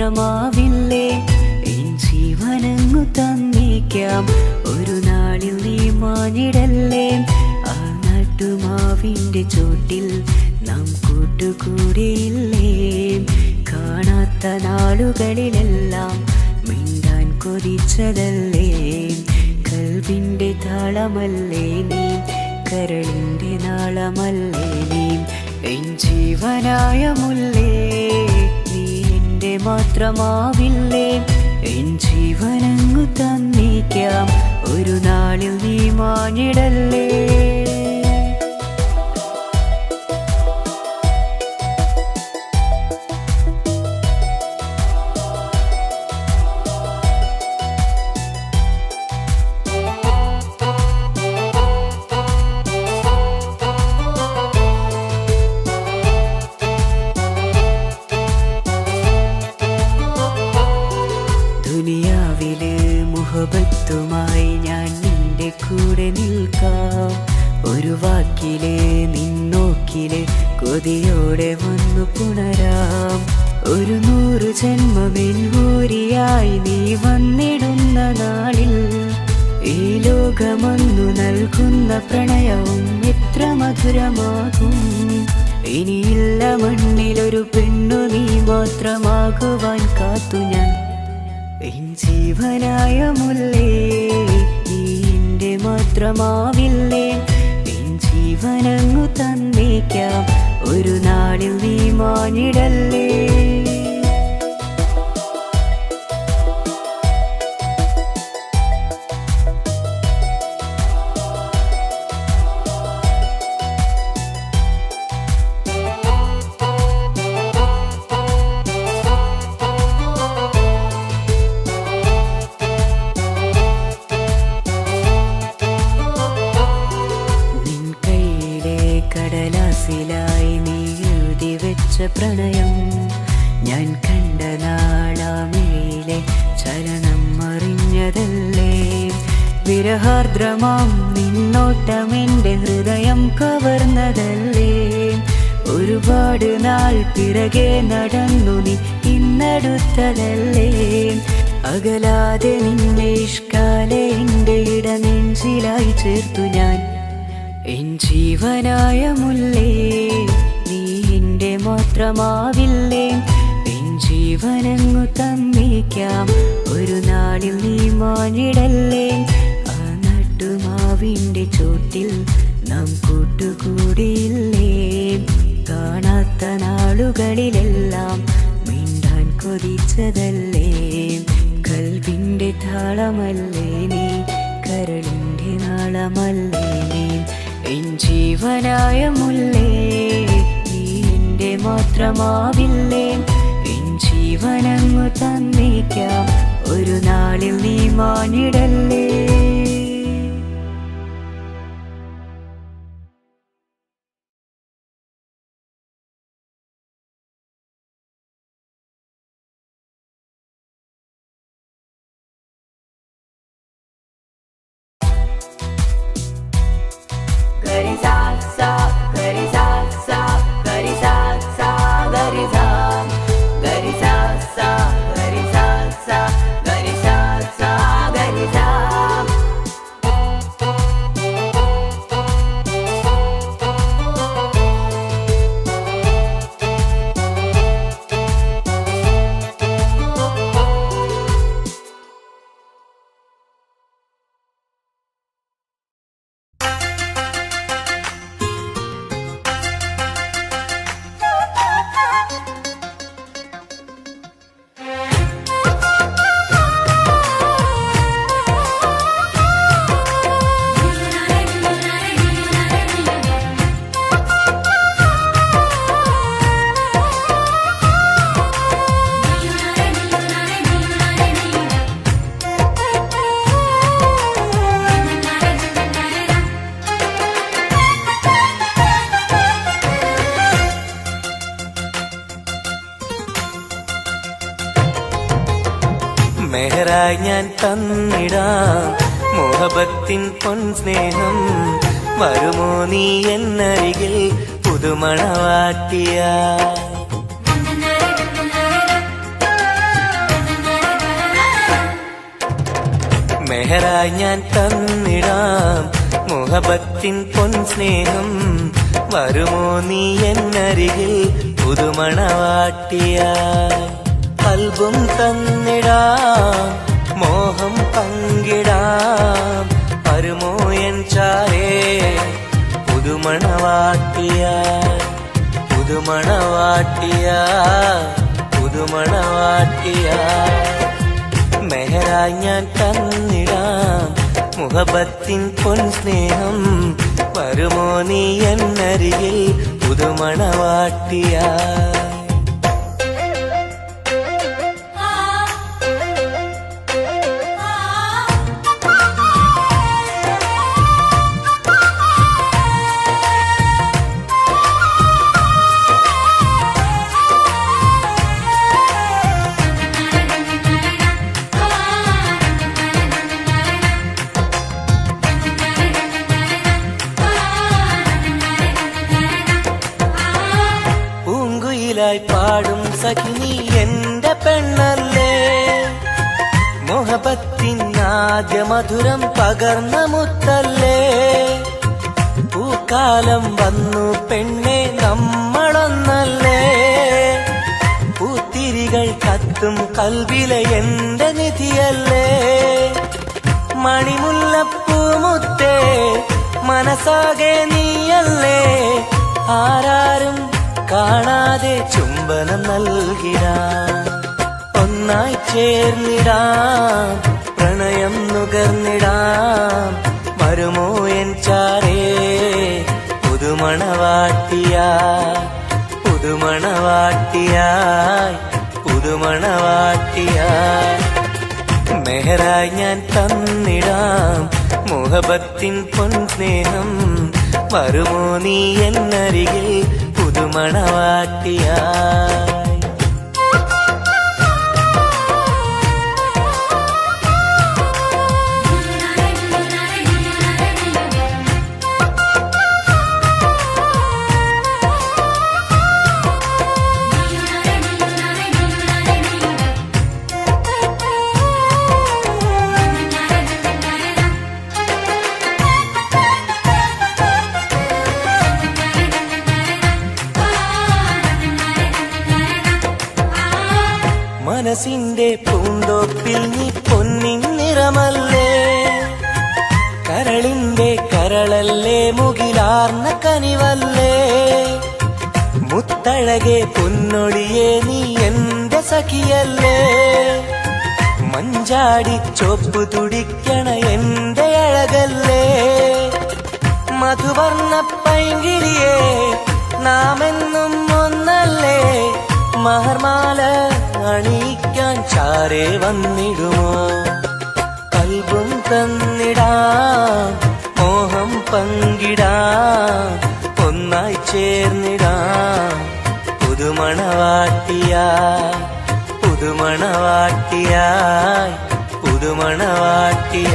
മാത്രമാവില്ലേ N ജീവനങ്ങു തന്നേക്കാം. ഒരു നാളിൽ നീ മാഞ്ഞിടല്ലേ. ആ നട്ടുമാവിൻ്റെ ചോട്ടിൽ നാം കൂട്ടുകൂടിയില്ലേ. കാണാത്ത നാളുകളിലെല്ലാം മിണ്ടാൻ കൊതിച്ചതല്ലേ. കൽവിൻ്റെ താളമല്ലേ നീ, കരളിൻ്റെ നാളമല്ലേ നീ. എൻ ജീവനായ മുല്ലേ, നീ എൻ്റെ മാത്രമാവില്ലേ. എൻ ജീവനങ്ങു തന്നേക്കാം. ഒരു നാളിൽ നീ മാഞ്ഞിടല്ലേ. ദുനിയാവിലെ മുഹബത്തുമായി ഞാൻ നിന്റെ കൂടെ നിൽക്കാം. ഒരു വാക്കിലെ നിന്നോക്കിലെ കൊതിയോടെ വന്നു പുണരാം. ഒരു 100 ജന്മമെൻകൂരിയായി നീ വന്നിടുന്ന നാളിൽ ഈ ലോകമൊന്നു നൽകുന്ന പ്രണയവും എത്ര മധുരമാകും. ഇനിയില്ല മണ്ണിലൊരു പെണ്ണു നീ മാത്രമാകുവാൻ കാത്തു ഞാൻ. എൻ ജീവനായ മുല്ലേ, നീ എൻ്റെ മാത്രമാവില്ലേ. എൻ ജീവനങ്ങു തന്നേക്കാം. ഒരു നാളിൽ നീ മാഞ്ഞിടല്ലേ. കടലാസിലായി നീ എഴുതി വെച്ച പ്രണയം ഞാൻ കണ്ട നാളാമിഴിയിലെ ചലനം അറിഞ്ഞതല്ലേ. വിരഹാർദ്രമാം നിന്നോട്ടം എൻ്റെ ഹൃദയം കവർന്നതല്ലേ. ഒരുപാട് നാൾ പിറകെ നടന്നു നീ ഇന്നടുത്തതല്ലേ. അകലാതെ നിന്നെ ഇഷ്കാലെ എൻ്റെ ഇടനെഞ്ചിലായി ചേർത്തു ഞാൻ. എൻ ജീവനായ മുല്ലേ, നീ എൻ്റെ മാത്രമാവില്ലേ. എൻ ജീവനങ്ങു തന്നേക്കാം. ഒരു നാളിൽ നീ മാഞ്ഞിടല്ലേ. ആ നട്ടുമാവിൻ്റെ ചോട്ടിൽ നാം കൂട്ടുകൂടിയില്ലേ. കാണാത്ത നാളുകളിലെല്ലാം മിണ്ടാൻ കൊതിച്ചതല്ലേ. കൽവിൻ്റെ താളമല്ലേ നീ, കരളിൻ്റെ നാളമല്ലേ നീ. എൻ ജീവനായ മുല്ലേ, നീ എൻ്റെ മാത്രമാവില്ലേ. എൻ ജീവനങ്ങു തന്നേക്കാം. ഒരു നാളിൽ നീ മാഞ്ഞിടല്ലേ. മെഹറായി ഞാൻ തന്നിടാം മോഹബത്തിൻ പൊൻസ്നേഹം. വരുമോ നീ എന്നരികിൽ പുതുമണവാട്ടിയ. മെഹറായി ഞാൻ തന്നിടാം മുഹബത്തിൻ പൊൻസ്നേഹം. വരുമോ നീ എന്നരികിൽ പുതുമണവാട്ടിയായി? കൽബും തന്നിടാം, മോഹം പങ്കിടാം. വരുമോ എൻ ചാരേ പുതുമണവാട്ടിയായി? പുതുമണവാട്ടിയായി, പുതുമണവാട്ടിയായി. മെഹറായി ഞാൻ തന്നിടാം മുഹബത്തിൻ പൊൻസ്നേഹം. വരുമോ നീ എന്നരികിൽ പുതുമണവാട്ടിയായി? പാടും സഖിനി എന്റെ പെണ്ണല്ലേ, മുഹബത്തിൻ ആദ്യ മധുരം പകർന്ന മുത്തല്ലേ. പൂക്കാലം വന്നു പെണ്ണെ നമ്മളൊന്നല്ലേ, പൂത്തിരികൾ കത്തും കൽവിലെ എന്റെ നിധിയല്ലേ. മണിമുല്ലപ്പൂമുത്തേ മനസ്സാകെ നീയല്ലേ, ആരാരും കാണാതെ ചുംബനം നൽകിടാം. ഒന്നായി ചേർന്നിടാം, പ്രണയം നുകർന്നിടാം. വരുമോ എൻ ചാരേ പുതുമണവാട്ടിയായി? പുതുമണവാട്ടിയായി, പുതുമണവാട്ടിയായി. മെഹറായി ഞാൻ തന്നിടാം മുഹബത്തിൻ പൊൻസ്നേഹം. വരുമോ നീ എന്നരികിൽ പുതുമണവാട്ടിയായി? മനസ്സിന്റെ പൂന്തോപ്പിൽ നീ പൊന്നിൻ നിറമല്ലേ, കരളിന്റെ കരളല്ലേ, മുകിലാർന്ന കനിവല്ലേ. മുത്തഴകെ പൊന്നൊളിയെ നീ എന്റെ സഖിയല്ലേ, മഞ്ചാടി ചോപ്പ് തുടിക്കണ എന്റെ അഴകല്ലേ. മധുവർണ്ണ പൈങ്കിളിയെ നാമെന്നും ഒന്നല്ലേ, മഹർമാല അണിയിക്കാൻ ചാരേ വന്നിടുമോ. കൽബും തന്നിടാം, മോഹം പങ്കിടാം. ഒന്നായി ചേർന്നിടാം പുതുമണവാട്ടിയായി? പുതുമണവാട്ടിയായി, പുതുമണവാട്ടിയായി.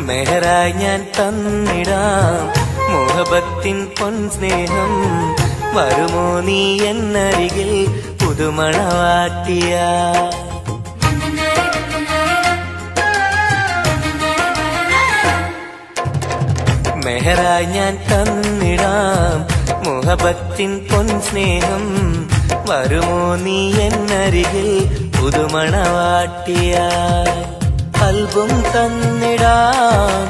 മെഹറായി ഞാൻ തന്നിടാം മുഹബത്തിൻ പൊൻസ്നേഹം. വരുമോ നീ എന്നരികിൽ പുതുമണവാട്ടിയായി? മെഹറായി ഞാൻ തന്നിടാം മുഹബത്തിൻ പൊൻസ്നേഹം. വരുമോ നീ എന്നരികിൽ പുതുമണവാട്ടിയായി? കൽബും തന്നിടാം,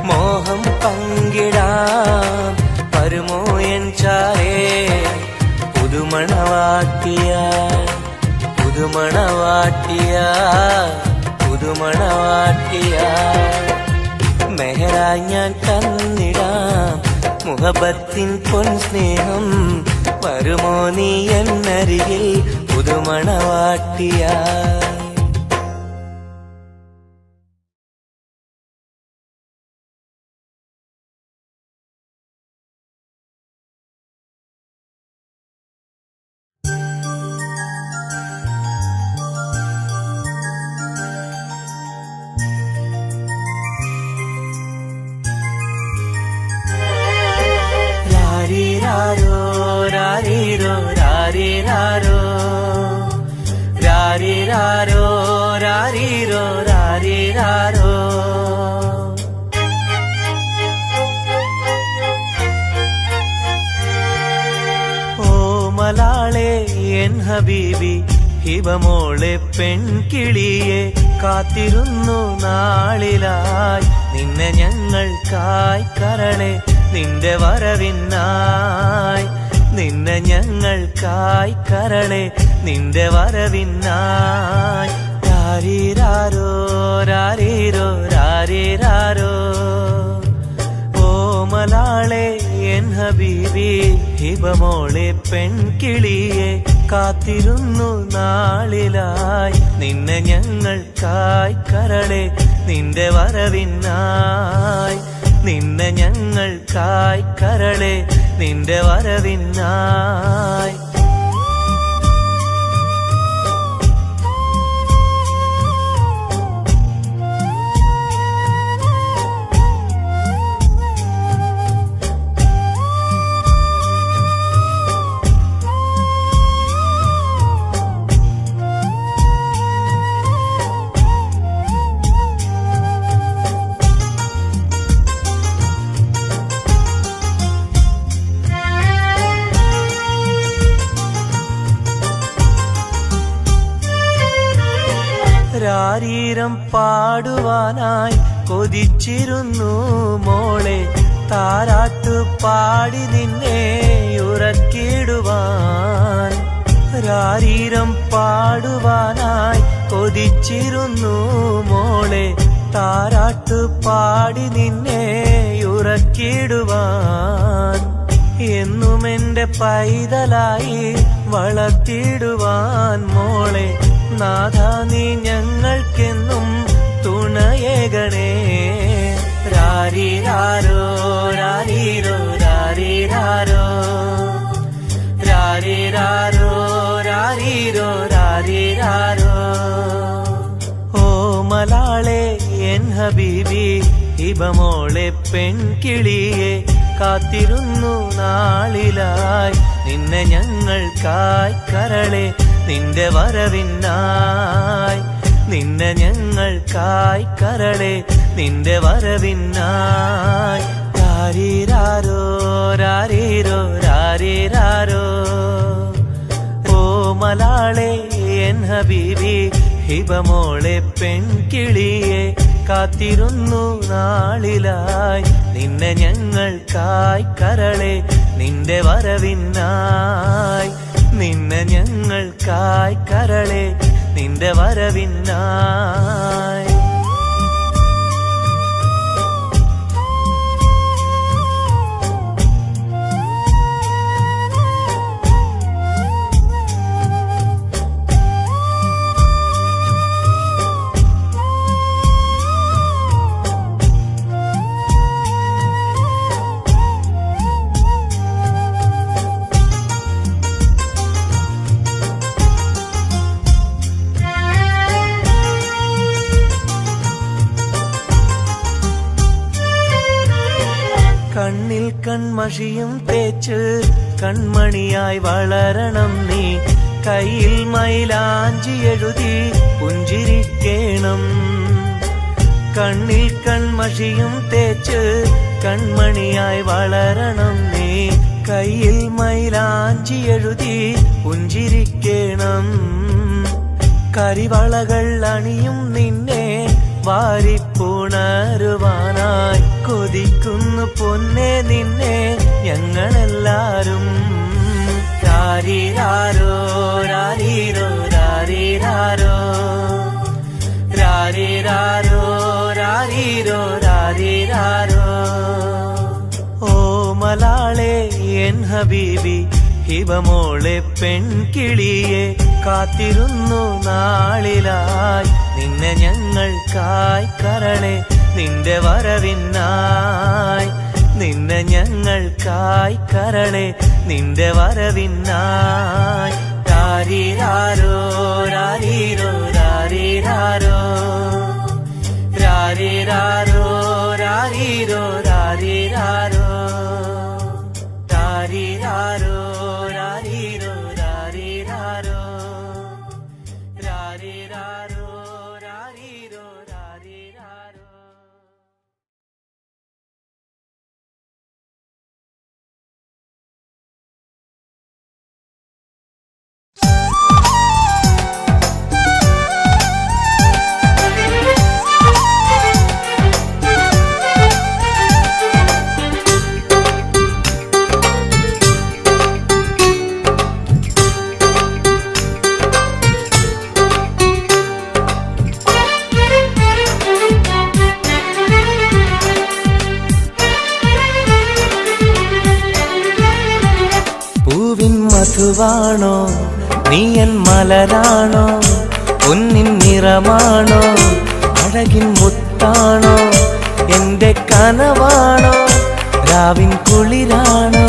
മോഹം പങ്കിടാം. വരുമോ എൻ ചാരേ പുതുമണവാട്ടിയായി? പുതുമണവാട്ടിയായി, പുതുമണവാട്ടിയായി. മെഹറായി ഞാൻ തന്നിടാം മുഹബത്തിൻ പൊൻസ്നേഹം. വരുമോ നീ എന്നരികിൽ പുതുമണവാട്ടിയായി? രാരിരാരോ രാരിരാരോ എൻ ഹബീബി ഹിബമോളെ പെൺകിളിയെ കാത്തിരുന്നു നാളിലായി നിന്നെ ഞങ്ങൾക്കായി കരളെ നിന്റെ വരവിനായി നിന്നെ ഞങ്ങൾക്കായി കരളെ നിന്റെ വരവിനായി രാരീരാരോ രാരീരോ രാരീരാരോ ഓമലാളെ എൻ ഹബീബി ഹിബമോളെ പെൺകിളിയെ കാത്തിരുന്നു നാളിലായി നിന്നെ ഞങ്ങൾക്കായി കരളെ നിന്റെ വരവിനായി നിന്നെ ഞങ്ങൾക്കായി കരളെ നിന്റെ വരവിനായി രാരീരം പാടുവാനായി കൊതിച്ചിരുന്നു മോളെ താരാട്ടു പാടി നിന്നെ ഉറക്കിടുവാൻ രാരീരം പാടുവാനായി കൊതിച്ചിരുന്നു മോളെ താരാട്ടു പാടി നിന്നെ ഉറക്കിടുവാൻ എന്നും എന്റെ പൈതലായി വളർത്തിടുവാൻ മോളെ നാഥ നീ ഞങ്ങൾക്കെന്നും തുണയേകണേ രാരീരാരോ രാരീരോ രാരീരാരോ രാരീരാരോ രാരീരോ രാരീരാരോ ഓമലാളെ എൻ ഹബീബി ഹിബമോളെ പെൺകിളിയെ കാത്തിരുന്നു നാളിലായി നിന്നെ ഞങ്ങൾക്കായി കരളെ നിന്റെ വരവിനായി നിന്നെ ഞങ്ങൾക്കായി കരളെ നിന്റെ വരവിനായി രാരീരാരോ രാരീരോ രാരീരാരോ ഓമലാളെ എൻ ഹബീബി ഹിബമോളെ പെൺകിളിയെ കാത്തിരുന്നു നാളിലായി നിന്നെ ഞങ്ങൾക്കായി കരളെ നിന്റെ വരവിനായി നിന്നെ ഞങ്ങൾക്കായി കരളെ നിന്റെ വരവിനായി കണ്ണിൽ കൺമഷിയും തേച്ച് കൺമണിയായി വളരണം നീ കയ്യിൽ മൈലാഞ്ചി എഴുതി പുഞ്ചിരിക്കേണം കണ്ണിൽ കൺമഷിയും തേച്ച് കൺമണിയായി വളരണം നീ കയ്യിൽ മൈലാഞ്ചി എഴുതി പുഞ്ചിരിക്കേണം കരിവളകൾ അണിയും നിന്നെ വാരിപ്പുണരുവാനായി കൊതിക്കുന്നു പൊന്നെ നിന്നെ ഞങ്ങളെല്ലാരും രാരീരാരോ രാരീരോ രാരീരാരോ രാരീരാരോ രാരീരോ രാരീരാരോ ഓമലാളെ എൻ ഹബീബി ഹിബമോളെ പെൺകിളിയെ കാത്തിരുന്നു നാളിലായി നിന്നെ ഞങ്ങൾക്കായി കരളെ നിന്റെ വരവിനായി നിന്നെ ഞങ്ങൾക്കായി കരളെ നിന്റെ വരവിനായി രാരീരാരോ രാരീരോ രാരീരാരോ രാരീരാരോ രാരീരോ രാരീരാരോ രാരീരാരോ രാരീരോ രാരീരാരോ രാരീരാരോ രാരീരോ രാരീരാരോ മധുവാണോ നീ എൻ മലരാണോ പൊന്നിൻ നിറമാണോ അഴകിൻ മുത്താണോ എന്റെ കനവാണോ രാവിൻ കുളിരാണോ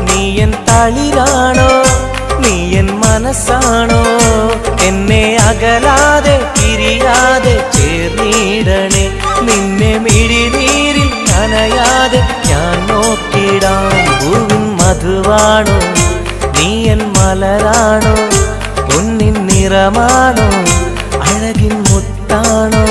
നീ എൻ തളിരാണോ നീ എൻ മനസ്സാണോ എന്നെ അകലാതെ പിരിയാതെ ചേർന്നിടണേ നിന്നെ മിഴിനീരിൽ നനയാതെ ഞാൻ നോക്കിടാം പൂവിൻ മധുവാണോ നീ എൻ മലരാണോ പൊന്നിൻ നിറമാണോ അഴകിൻ മുത്താണോ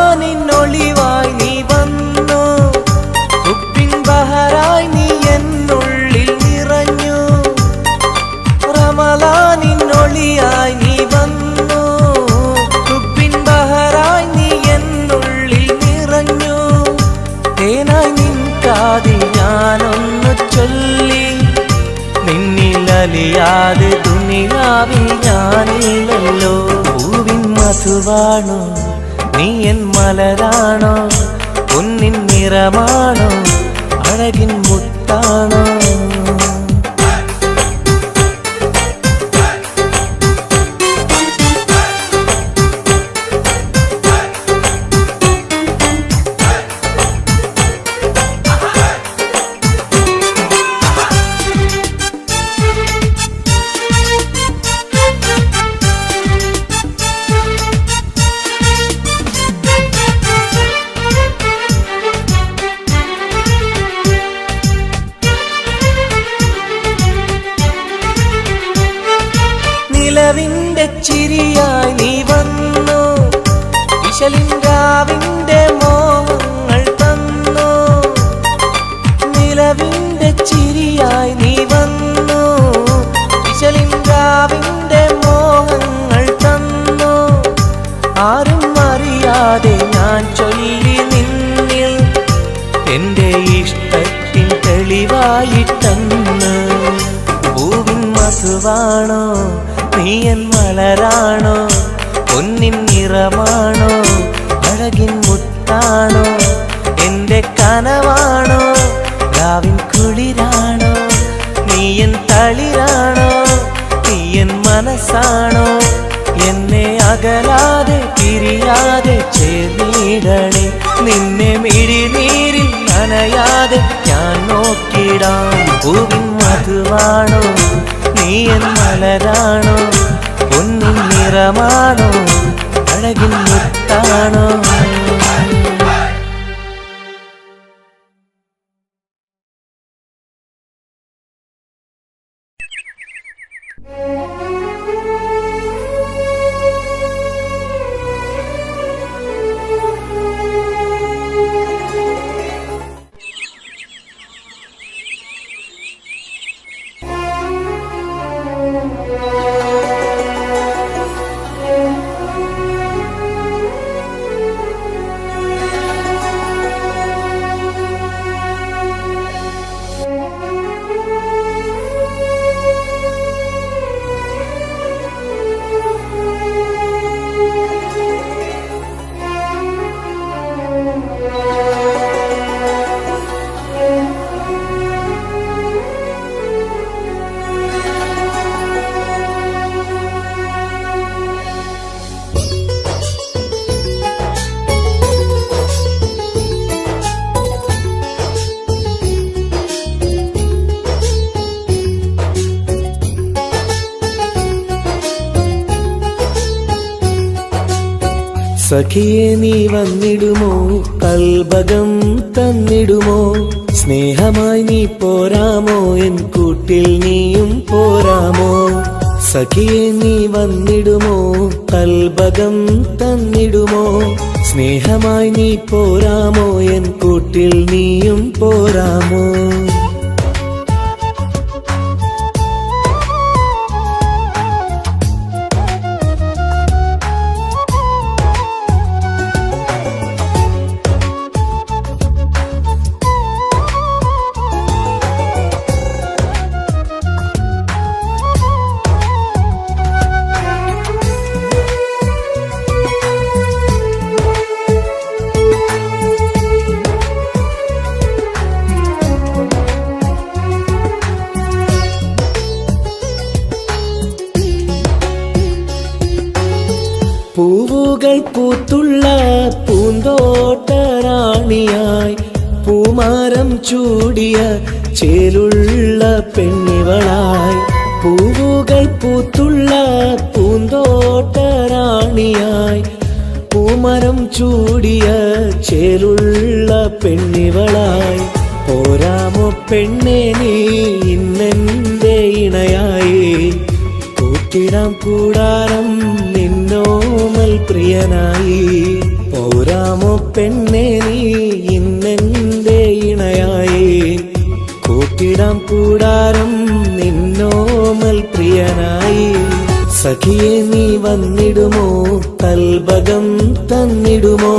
റമളാനിന്നൊളിവായി നീ വന്നു ഉപ്പിൻ ബഹറായി നീ എന്നുള്ളിൽ നിറഞ്ഞു റമളാനിന്നൊളിയായി നീ വന്നു ഉപ്പിൻ ബഹറായി നീ എന്നുള്ളിൽ നിറഞ്ഞു തേനായി നിൻ കാതിൽ ഞാനൊന്നു ചൊല്ലി നിന്നിലലിയാതെ ദുനിയാവിൽ ഞാനില്ലല്ലോ പൂവിൻ മധുവാണോ നീ എൻ മലരാണോ പൊന്നിൻ നിറമാണോ അഴകിൻ മുത്താണോ നിലവിന്റെ ചിരിയായി നീ വന്നു വിശലിൻകാവിന്റെ മോഹങ്ങൾ തന്നു നിലവിന്റെ ചിരിയായി നീ വന്നു വിശലിൻകാവിന്റെ മോഹങ്ങൾ തന്നു ആരും അറിയാതെ ഞാൻ ചൊല്ലി നിന്നിൽ എന്റെ ഇഷ്ടത്തിൻ തെളിവായിട്ടന്ന് പൂവിൻ മധുവാണോ നീ എൻ മലരാണോ പൊന്നിൻ നിറമാണോ അഴകിൻ മുത്താണോ എന്റെ കനവാണോ രാവിൻ കുളിരാണോ നീ എൻ തളിരാണോ നീ എൻ മനസ്സാണോ എന്നെ അകലാതെ പിരിയാതെ ചേർന്നിടണേ നിന്നെ മിഴിനീരിൽ നനയാതെ ഞാൻ നോക്കിടാം പൂവിൻ മധുവാണോ നീ എൻ മലരാണോ പൊന്നിൻ നിറമാണോ അഴകിൻ മുത്താണോ സഖിയെ നീ വന്നിടുമോ കൽബകം തന്നിടുമോ സ്നേഹമായി നീ പോരാമോ എൻ കൂട്ടിൽ നീയും പോരാമോ സഖിയെ നീ വന്നിടുമോ കൽബകം തന്നിടുമോ സ്നേഹമായി നീ പോരാമോ എൻ കൂട്ടിൽ നീയും പോരാമോ? പൂവുകൾ പൂത്തുള്ള പൂന്തോട്ടറാണിയായി പൂമാരം ചൂടിയ ചേലുള്ള പെണ്ണിവളായി. പൂവുകൾ പൂത്തുള്ള പൂന്തോട്ടറാണിയായി പൂമരം ചൂടിയ ചേലുള്ള പെണ്ണിവളായി. പോരാമോ പെണ്ണെ നീ ഇന്നെന്റെ ഇണയായി? കൂട്ടിടാം കൂടാരം നിന്നോമൽ പ്രിയനായി. പോരാമോ പെണ്ണെ നീ ഇന്നെന്റെ ഇണയായി? കൂട്ടിടാം കൂടാരം നിന്നോമൽ പ്രിയനായി. സഖിയെ നീ വന്നിടുമോ? കൽബകം തന്നിടുമോ?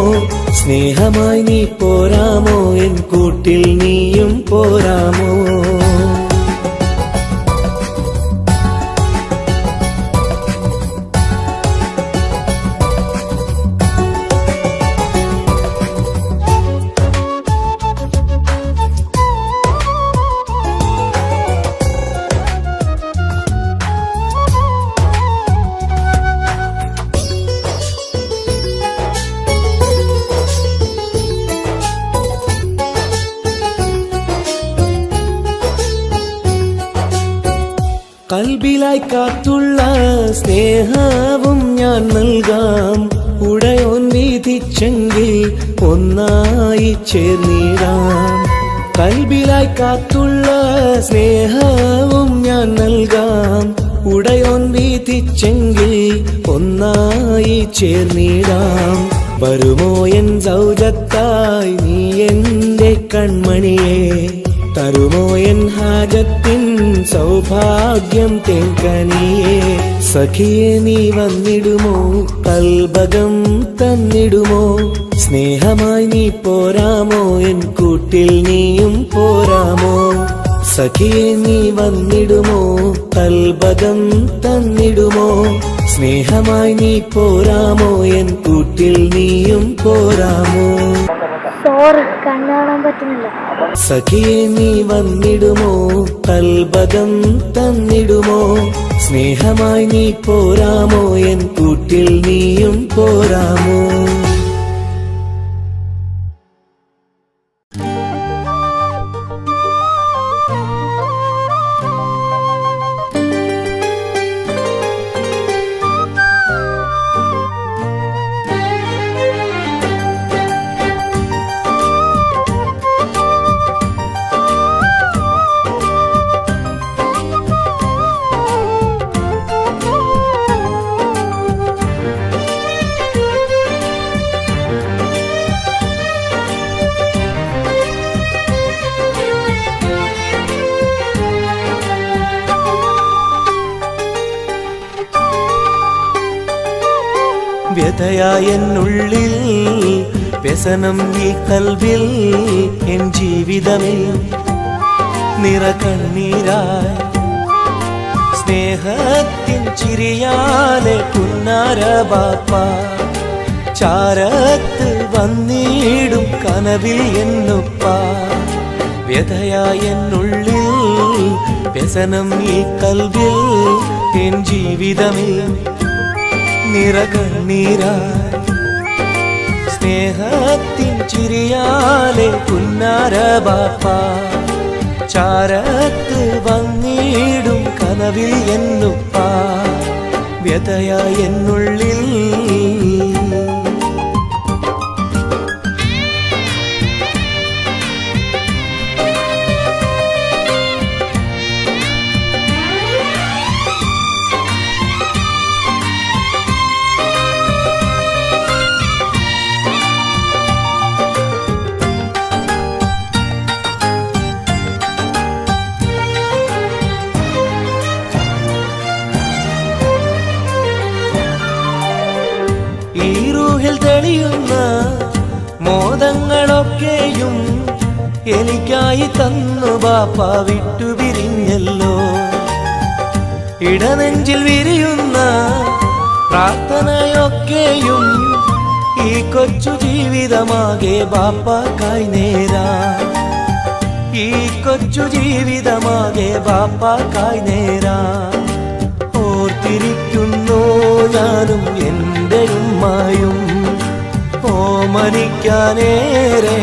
സ്നേഹമായി നീ പോരാമോ എൻ കൂട്ടിൽ നീയും പോരാമോ? കൽബിലായി കാത്തുള്ള സ്നേഹവും ഞാൻ നൽകാം. ഉടയോൻ വിധിച്ചെങ്കിൽ ഒന്നായി ചേർന്നിടാം. കൽബിലായി കാത്തുള്ള സ്നേഹവും ഞാൻ നൽകാം. ഉടയോൻ വിധിച്ചെങ്കിൽ ഒന്നായി ചേർന്നിടാം. വരുമോ എൻ സൗജത്തായി നീ എന്റെ കൺമണിയെ? തരുമോ എൻ ഹാജത്തിൻ സൗഭാഗ്യം തേങ്കനിയേ? സഖിയെ നീ വന്നിടുമോ? കൽബകം തന്നിടുമോ? സ്നേഹമായി നീ പോരാമോ എൻ കൂട്ടിൽ നീയും പോരാമോ? സഖിയെ നീ വന്നിടുമോ? കൽബകം തന്നിടുമോ? സ്നേഹമായി നീ പോരാമോ എൻ കൂട്ടിൽ നീയും പോരാമോ? സോറി, കണ്ണു കാണാൻ പറ്റുന്നില്ല. സഖിയെ നീ വന്നിടുമോ? കൽബകം തന്നിടുമോ? സ്നേഹമായി നീ പോരാമോ എൻ കൂട്ടിൽ നീയും പോരാമോ? വ്യഥയായെന്നുള്ളിൽ വ്യസനം ഈ കൽവിൽ എൻ ജീവിതമിൽ നിറകണ്ണീരായി സ്നേഹത്തിൻ ചിരിയാലെ പുന്നാര ബാപ്പ ചാരത്ത് വന്നിടും കനവിൽ എന്നുപ്പ. വ്യഥയായെന്നുള്ളിൽ വ്യസനം ഈ കൽവിൽ എൻ ജീവിതമിൽ നിറകണ്ണീരായി സ്നേഹത്തിൻ ചിരിയാലെ പുന്നാര ബാപ്പ ചാരത്ത് വന്നിടും കനവിൽ എന്നുപ്പ. വ്യഥയായെന്നുള്ളിൽ റൂഹിൽ തെളിയുന്ന മോദങ്ങളൊക്കെയും എനിക്കായി തന്നു ബാപ്പ വിട്ടുപിരിഞ്ഞല്ലോ. ഇടനെഞ്ചിൽ വിരിയുന്ന പ്രാർത്ഥനയൊക്കെയും ഈ കൊച്ചു ജീവിതമാകെ ബാപ്പാക്കായി നേരാ. ഈ കൊച്ചു ജീവിതമാകെ ബാപ്പാക്കായി നേരാ. ഓർത്തിരിക്കുന്നു ഞാനും എൻ്റെ ഉമ്മായും, ഓമനിക്കാനേറെ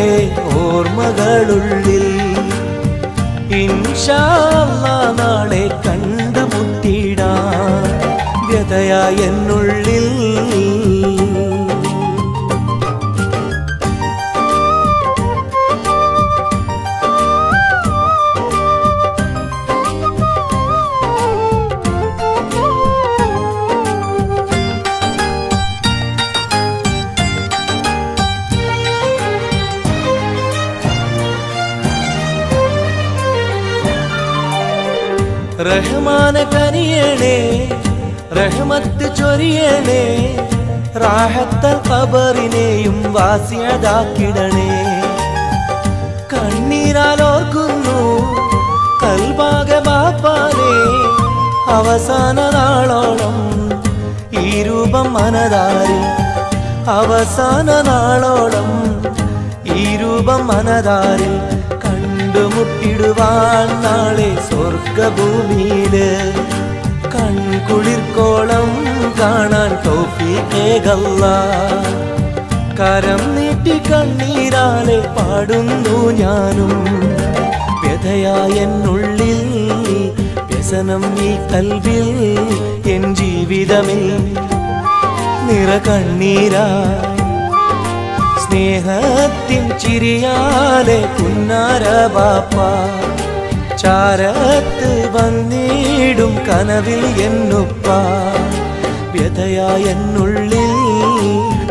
ഓർമ്മകളുള്ളിൽ. ഇൻഷാ അല്ലാഹ് നാളെ കണ്ടുമുട്ടിടാൻ വ്യതയായ എന്നുള്ളിൽ. റഹ്മാന കനിയണേ, റഹ്മത്ത് ചൊരിയണേ, റാഹത്തൽ ഖബറിനെയും വാസിയതാക്കിടണേ. കണ്ണീരാലോർക്കുന്നു കൽബാകെ ബാപ്പാനെ, അവസാന നാളോളം ഈ രൂപം മനതാരിൽ. അവസാന നാളോളം ഈ രൂപം മനതാരിൽ. കണ്ടുമുട്ടിടുവാൻ നാളെ സ്വർഗഭൂമിയില്. കൺകുളിർക്കോളം കാണാൻ തൗഫീഖേകല്ലാഹ്. കരം നീട്ടി കണ്ണീരാലെ പാടുന്നു ഞാനും. വ്യഥയായ എന്നുള്ളിൽ വ്യസനം ഈ കൽബിൽ. എൻ ജീവിതമിൽ നിറകണ്ണീരായി സ്നേഹത്തിൻ ചിരിയാലെ പുന്നാര ബാപ്പ. ചാരത്ത് വന്നിടും കനവിൽ എന്നുപ്പ. വ്യഥയായ എന്നുള്ളിൽ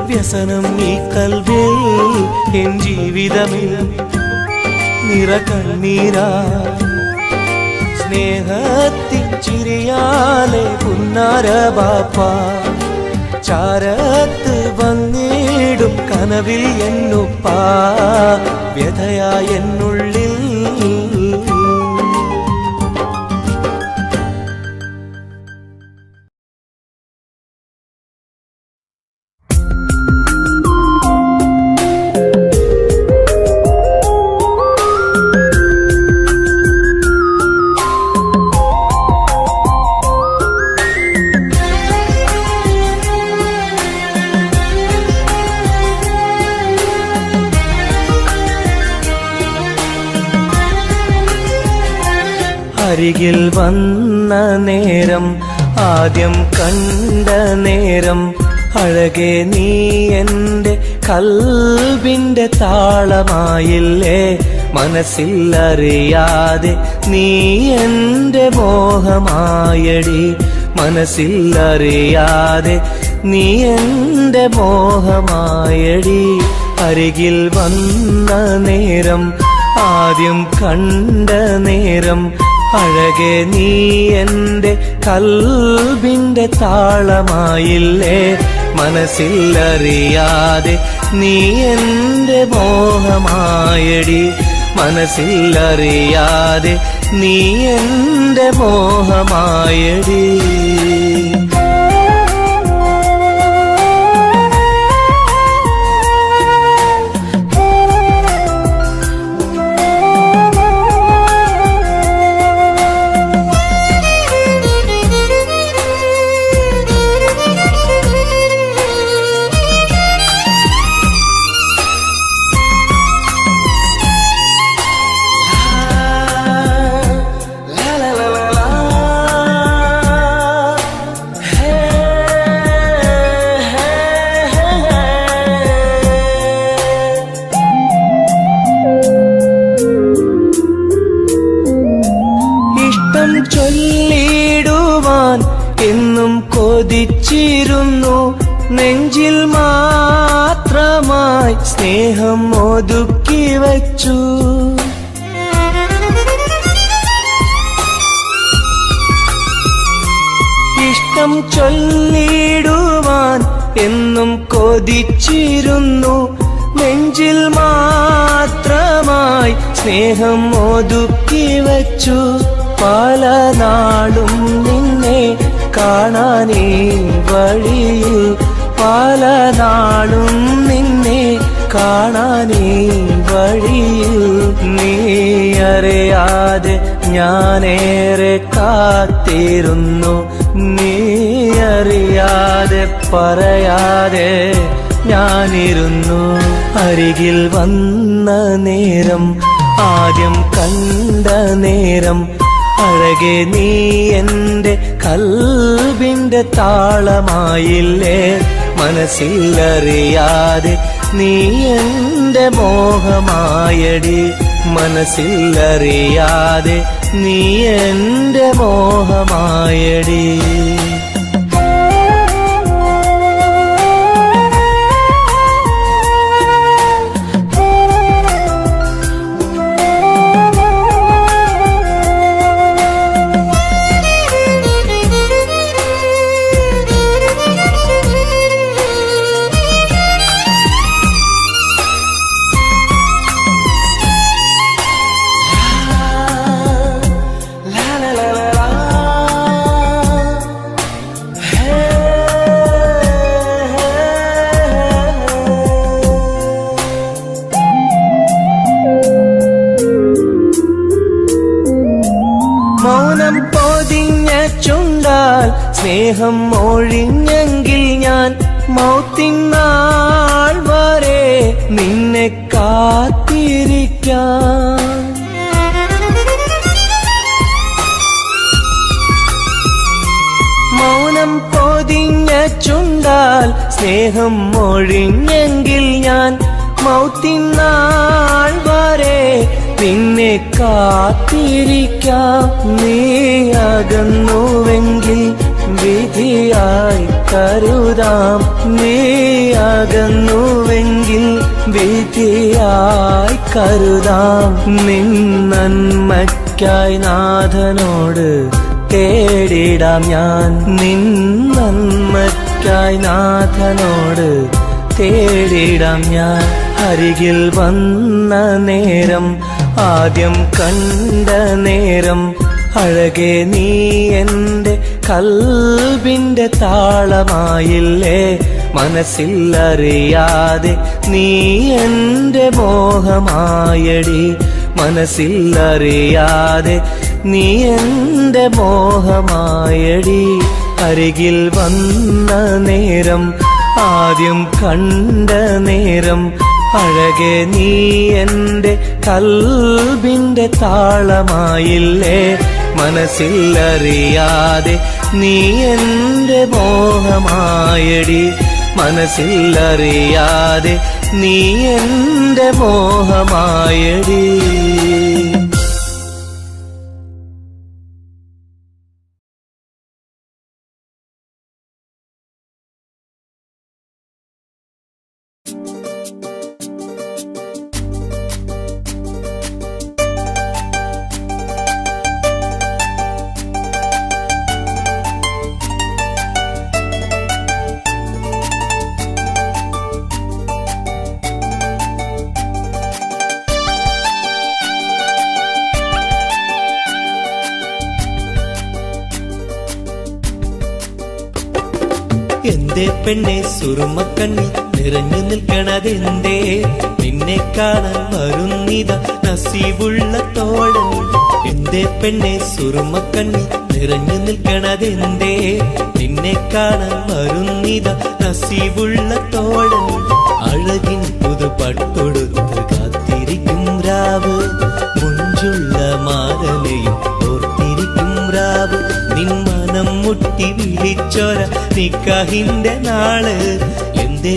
വ്യസനം ഈ കൽബിൽ. എൻ ജീവിതമിൽ നിറകണ്ണീരായി സ്നേഹത്തിൻ ചിരിയാലെ പുന്നാര ബാപ്പ. ചാരത്ത് വന്നിടും കനവിൽ എന്നുപ്പ. വ്യഥയായ എന്നുള്ളിൽ. അരികിൽ വന്ന നേരം, ആദ്യം കണ്ട നേരം, അഴകെ നീ എൻ്റെ കൽബിൻ്റെ താളമായില്ലേ. മനസ്സിൽ അറിയാതെ നീ എൻ്റെ മോഹമായടി. മനസ്സിൽ അറിയാതെ നീ എൻ്റെ മോഹമായടി. അരികിൽ വന്ന നേരം, ആദ്യം കണ്ട നേരം, അഴകെ നീ എൻ്റെ കൽബിൻ്റെ താളമായില്ലേ. മനസ്സിൽ അറിയാതെ നീ എൻ്റെ മോഹമായടി. മനസ്സിൽ അറിയാതെ നീ എൻ്റെ മോഹമായടി. ചൊല്ലിടുവാൻ എന്നും കൊതിച്ചിരുന്നു. നെഞ്ചിൽ മാത്രമായി സ്നേഹം ഒതുക്കി വച്ചു. ഇഷ്ടം ചൊല്ലിടുവാൻ എന്നും കൊതിച്ചിരുന്നു നെഞ്ചിൽ മാത്രമായി സ്നേഹം ഒതുക്കി വച്ചു പല നാളും നിന്നെ കാണാനേ വഴിയിൽ പല നാളും നിന്നെ കാണാനേ വഴിയിൽ നീ അറിയാതെ ഞാനേറെ കാത്തിരുന്നു നീ അറിയാതെ പറയാതെ ഞാനിരുന്നു അരികിൽ വന്ന നേരം ആദ്യം കണ്ട നേരം അഴകെ നീ എൻ്റെ കൽബിൻ്റെ താളമായില്ലേ മനസ്സിലറിയാതെ നീ എൻ്റെ മോഹമായടി മനസ്സിലറിയാതെ നീ എൻ്റെ മോഹമായടി മൗനം പൊതിഞ്ഞ ചുണ്ടാൽ സ്നേഹം ഒഴിഞ്ഞെങ്കിൽ ഞാൻ മൗത്തിനാൾ വരെ നിന്നെ കാത്തിരിക്കാം മൗനം പൊതിഞ്ഞ ചുണ്ടാൽ സ്നേഹം ഒഴിഞ്ഞെങ്കിൽ ഞാൻ മൗത്തിനാൾ വരെ നിന്നെ കാത്തിരിക്കാം നീ അകന്നുവെങ്കിൽ വിധിയായി കരുതാം നീ അകന്നുവെങ്കിൽ വിധിയായി കരുതാം നിൻ നന്മയ്ക്കായി നാഥനോട് തേടിടാം ഞാൻ നിൻ നന്മയ്ക്കായി നാഥനോട് തേടിടാം ഞാൻ അരികിൽ വന്ന നേരം ആദ്യം കണ്ട നേരം അഴകെ നീ എൻ്റെ കൽബിൻ്റെ താളമായില്ലേ മനസ്സിലറിയാതെ നീ എൻ്റെ മോഹമായടി മനസ്സിലറിയാതെ നീ എൻ്റെ മോഹമായടി അരികിൽ വന്ന നേരം ആദ്യം കണ്ട നേരം അഴകെ നീ എൻ്റെ കൽബിൻ്റെ താളമായില്ലേ മനസ്സിലറിയാതെ നീ എൻ്റെ മോഹമായടി മനസ്സിലറിയാതെ നീ എൻ്റെ മോഹമായടി എന്തേ പെണ്ണെ സുറുമക്കണ്ണി നിറഞ്ഞു നിൽക്കണതെന്തേ നിന്നെ കാണാൻ വരുന്നിത നസീബുള്ള തോഴൻ എന്തേ പെണ്ണെ സുറുമക്കണ്ണി നിറഞ്ഞു നിൽക്കണതെന്തേ നിന്നെ കാണാൻ വരുന്നിത നസീബുള്ള തോഴൻ അഴകിൻ പുതുപട്ടൊടുത്ത് കാത്തിരിക്കും രാവ് മുഞ്ചുള്ള മാതലയും ഓർത്തിരിക്കും രാവ് നിൻ മനം മുട്ടി വിളിച്ചോര നിക്കാഹിന്റെ നാള് എന്തേ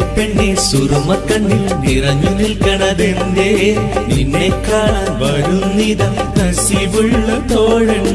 പെണ്ണെ സുറുമക്കണ്ണിൽ നിറഞ്ഞു നിൽക്കണതെന്തേ നിന്നെ കാണാൻ വരുന്നിത നസീബുള്ള തോഴൻ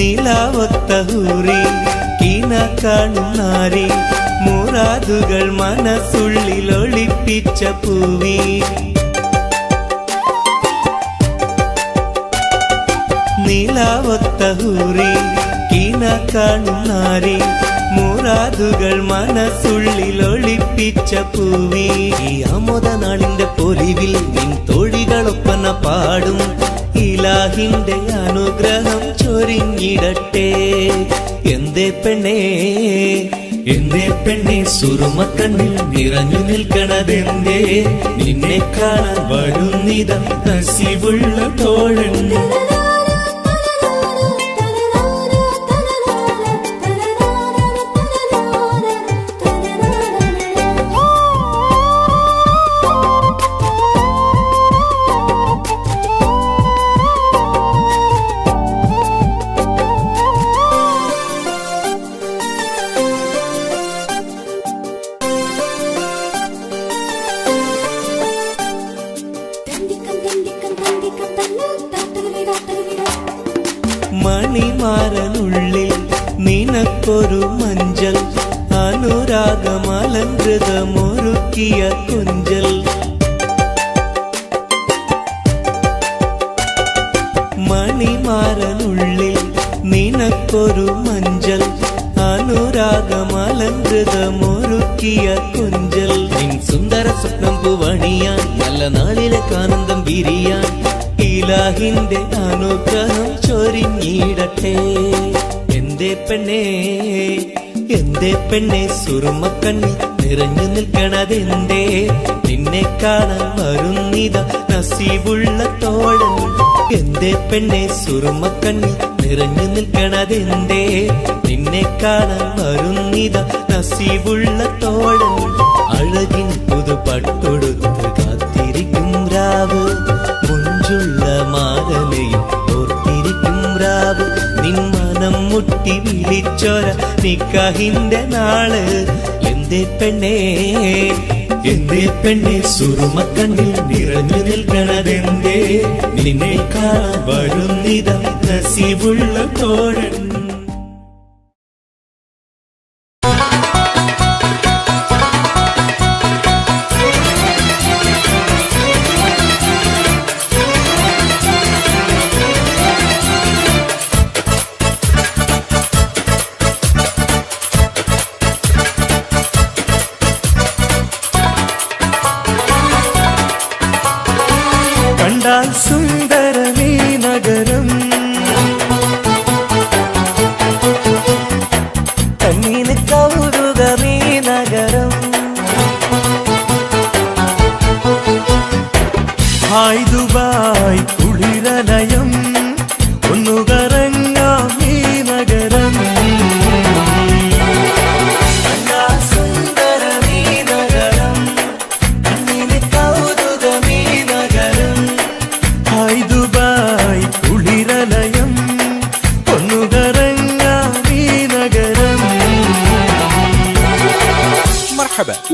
നിലാവൊത്ത ഹൂറി കീന കാണും നാരി മുറാദുകൾ മനസ്സുള്ളിൽ ഒളിപ്പിച്ച പൂവി നിലാവൊത്ത ഹൂറി കീന കാണും നാരി മുറാദുകൾ മനസ്സുള്ളിൽ ഒളിപ്പിച്ച പൂവി ഈ ആമോദ നാളിന്റെ പൊലിവിൽ നിൻ തോഴികളൊപ്പന പാടും ഇലാഹിന്റെ അനുഗ്രഹം ചൊരിഞ്ഞിടട്ടെ എന്തേ പെണ്ണേ സുറുമക്കണ്ണിൽ നിറഞ്ഞു നിൽക്കണതെന്തേ നിന്നെ കാണാൻ വരുന്നിത നസീബുള്ള തോഴൻ മണിമാരനുള്ളിൽ നിനക്കൊരു മഞ്ചൽ അനുരാഗമലങ്കൃതമൊരുക്കിയ കൊഞ്ചൽ മണിമാരനുള്ളിൽ നിനക്കൊരു മഞ്ചൽ അനുരാഗമലങ്കൃതമൊരുക്കിയ കൊഞ്ചൽ നിൻ സുന്ദര സ്വപ്നം പൂവണിയാൻ നല്ല നാളിലെ കാനന്ദം വിരിയാൻ ഇലാഹിന്റെ അനുഗ്രഹം ചൊരിഞ്ഞിടട്ടെ എന്തേ പെണ്ണേ സുറുമക്കണ്ണി നിറഞ്ഞു നിൽക്കണതെന്തേ നിന്നെ കാണാൻ വരുന്നിത നസീബുള്ള തോഴൻ എന്തേ പെണ്ണേ സുറുമക്കണ്ണി നിറഞ്ഞു നിൽക്കണതെന്തേ നിന്നെ കാണാൻ വരുന്നിത നസീബുള്ള തോഴൻ അഴകിൻ പുതുപട്ടൊടുത്ത് കാത്തിരിക്കും രാവ് മുഞ്ചുള്ള മാതലയും ഓർത്തിരിക്കും രാവ് നിൻ മനം മുട്ടി വിളിച്ചൊര നിക്കാഹിന്റെ നാള് എന്തേ പെണ്ണേ സുറുമക്കണ്ണിൽ നിറഞ്ഞു നിൽക്കണതെന്തേ നിന്നെ കാണാൻ വരുന്നിത നസീബുള്ള തോഴൻ കണ്ടാൽ സുന്ദരമീ നഗരം കണ്ണിന് കൗതുകമീ നഗരം ഹായ് ദുബായ് കുളിരലയം ഒന്നു കറങ്ങാം ഈ നഗരം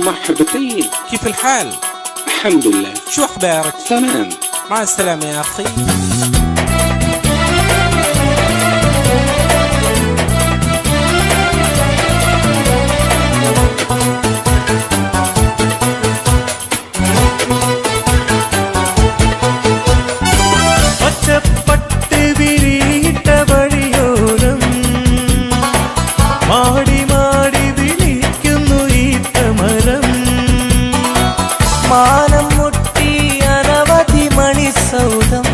مرحبتين، كيف الحال؟ الحمد لله. شو أخبارك؟ تمام. مع السلامة يا أخي. മാനം മുട്ടി അനവധി മണിസൗധം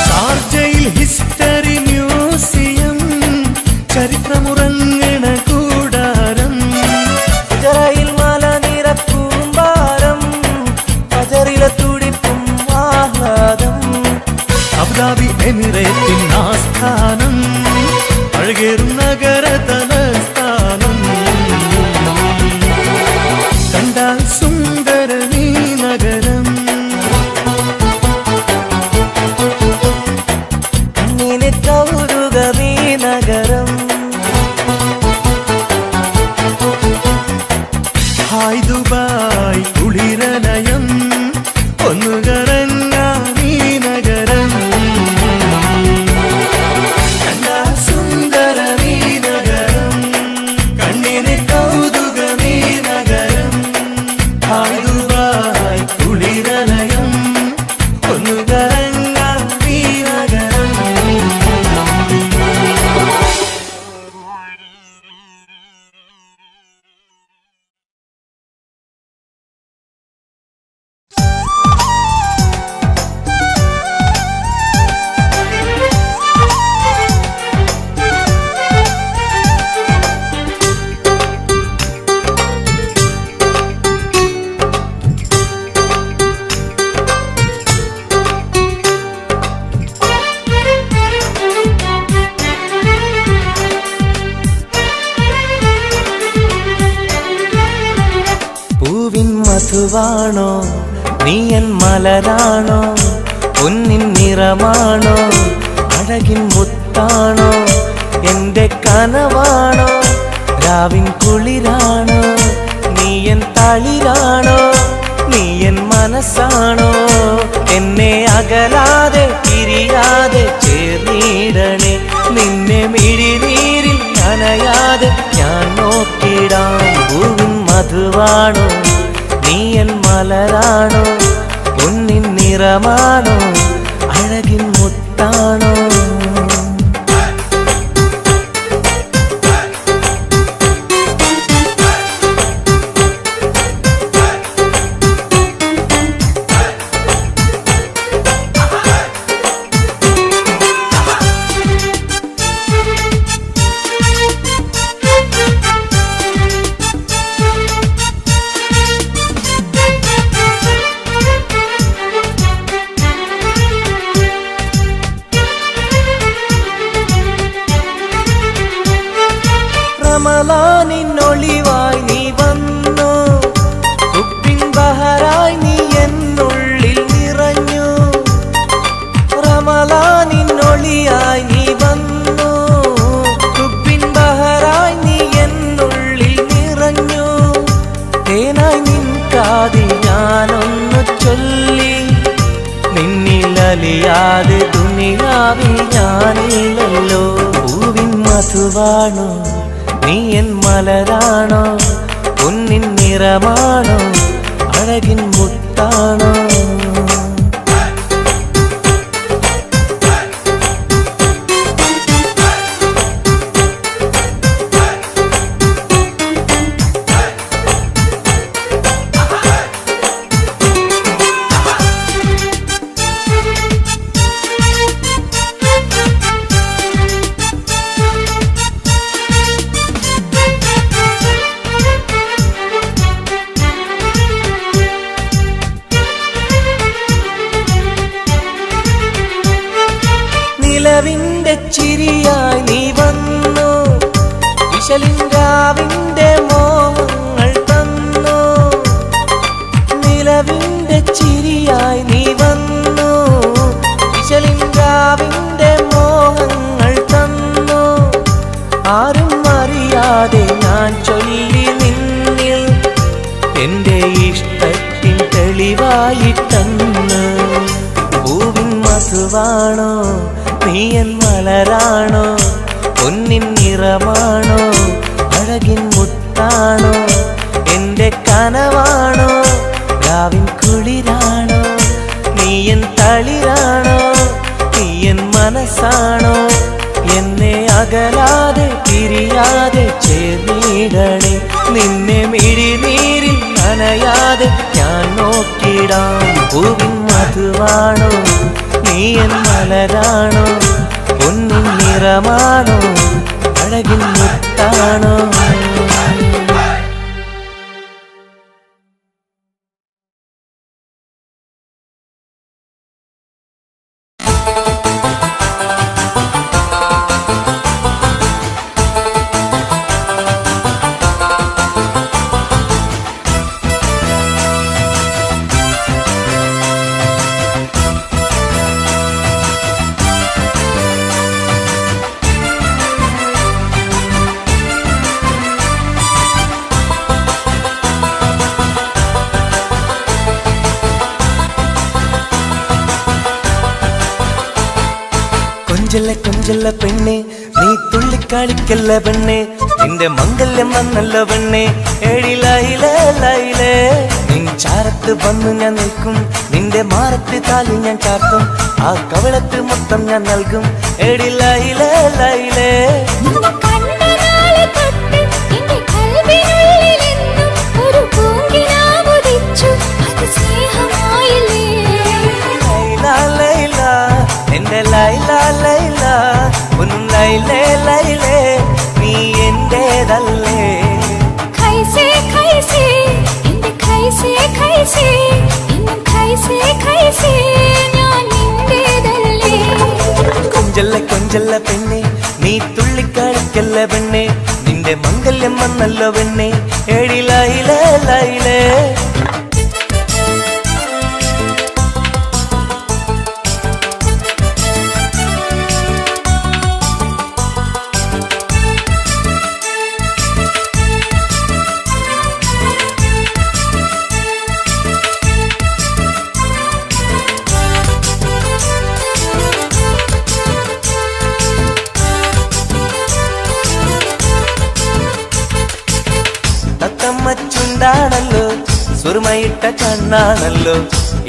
ഷാർജയിൽ ഹിസ്റ്ററി മ്യൂസിയം, ചരിത്രമുറങ്ങണ കൂടാരം, ഇസ്രായേൽ മലനിര കൂമ്പാരം, ഫജറിലെ തുടിപ്പും ആഹ്ലാദം. അബുദാബി എമിറേറ്റിൻ ആസ്ഥാനം, അഴകേറും നഗര തലസ്ഥാനം. കണ്ടാൽ സുന്ദര നീ നഗരം, കണ്ണിന് കൗതുകമീ നഗരം. ഹായ് ദുബായ് കുളിരലയം, ഒന്നു കറങ്ങാം ഈ നഗരം. കണ്ടാൽ സുന്ദര നീ നഗരം, കണ്ണിന് കൗതുകമീ നഗരം. ഹായ് ദുബായ് കുളിരലയം, ഒന്നു കറങ്ങാം ഈ നഗരം. പൂവിൻ മധുവാണോ നീ എൻ മലരാണോ, പൊന്നിൻ നിറമാണോ അഴകിൻ മുത്താണോ, എന്റെ കനവാണോ രാവിൻ കുളിരാണോ, നീ എൻ തളിരാണോ, നീ എൻ മനസ്സാണോ, എന്നെ അകലാതെ പിരിയാതെ ചേർന്നിടണേ, നിന്നെ മിഴിനീരിൽ നനയാതെ ഞാൻ നോക്കിടാം. പൂവിൻ മധുവാണോ നീ എൻ മലരാണോ, പൊന്നിൻ നിറമാണോ അഴകിൻ മുത്താണോ. റമളാനിന്നൊളിവായി നീ വന്നു, ഉപ്പിൻ ബഹറായി നീ എന്നുള്ളിൽ നിറഞ്ഞു. റമളാനിന്നൊളിയായി നീ വന്നു, ഉപ്പിൻ ബഹറായി നീ എന്നുള്ളിൽ നിറഞ്ഞു. തേനായി നിൻ കാതിൽ ഞാനൊന്നു ചൊല്ലി, നിന്നിലലിയാതെ ദുനിയാവിൽ ഞാനില്ലല്ലോ. പൂവിൻ മധുവാണോ നീ എൻ മലരാണോ, പൊന്നിൻ നിറമാണോ അഴകിൻ മുത്താണോ. നിലവിന്റെ ചിരിയായി നീ വന്നു, വിശലിൻരാവിന്റെ മോഹങ്ങൾ തന്നു. നിലവിന്റെ ചിരിയായി നീ വന്നു, വിശലിൻരാവിന്റെ മോഹങ്ങൾ തന്നു. ആരും അറിയാതെ ഞാൻ ചൊല്ലി നിന്നിൽ എന്റെ ഇഷ്ടത്തിൻ തെളിവായിട്ടന്ന്. പൂവിൻ മധുവാണോ നീ എൻ മലരാണോ, പൊന്നിൻ നിറമാണോ അഴകിൻ മുത്താണോ, എന്റെ കനവാണോ രാവിൻ കുളിരാണോ, നീ എൻ തളിരാണോ, നീ മനസ്സാണോ എന്നെ അകലാതെ പിരിയാതെ ചേർന്നിടണേ. നിന്നെ മിഴിനീരിൽ നനയാതെ ഞാൻ നോക്കിടാം. പൂവിൻ മധുവാണോ നീ എൻ മലരാണോ, പൊന്നിൻ നിറമാണോ അഴകിൻ മുത്താണോ. കൊഞ്ചല്ല കൊഞ്ചല്ല പെണ്ണെ നീ തുള്ളിക്കാളിക്കല്ല പെണ്ണെ, നിന്റെ മംഗല്യം വന്നല്ല പെണ്ണെ. എഴിലയിലേ നിൻ ചാരത്ത് വന്നു ഞാൻ നിൽക്കും, നിന്റെ മാറത്ത് താലി ഞാൻ ചാർത്തും, ആ കവളത്ത് മൊത്തം ഞാൻ നൽകും. എഴിലയിലേ എന്റെ ലൈല ലൈല ഒന്നും ലൈലേ ലൈലേ നീ എന്റേതല്ലേ. ഖൈസേ ഖൈസേ എന്റെ ഖൈസേ ഖൈസേ എന്നും ഖൈസേ ഖൈസേ ഞാൻ നിന്റേതല്ലേ. കൊഞ്ചല്ല കൊഞ്ചല്ല പെണ്ണെ നീ തുള്ളിക്കളിക്കല്ല പെണ്ണെ, നിന്റെ മംഗല്യം വന്നല്ലോ പെണ്ണെ. എഴിലയിലേ ലൈലേ ചുണ്ടാണല്ലോ സുറുമയിട്ട കണ്ണാണല്ലോ,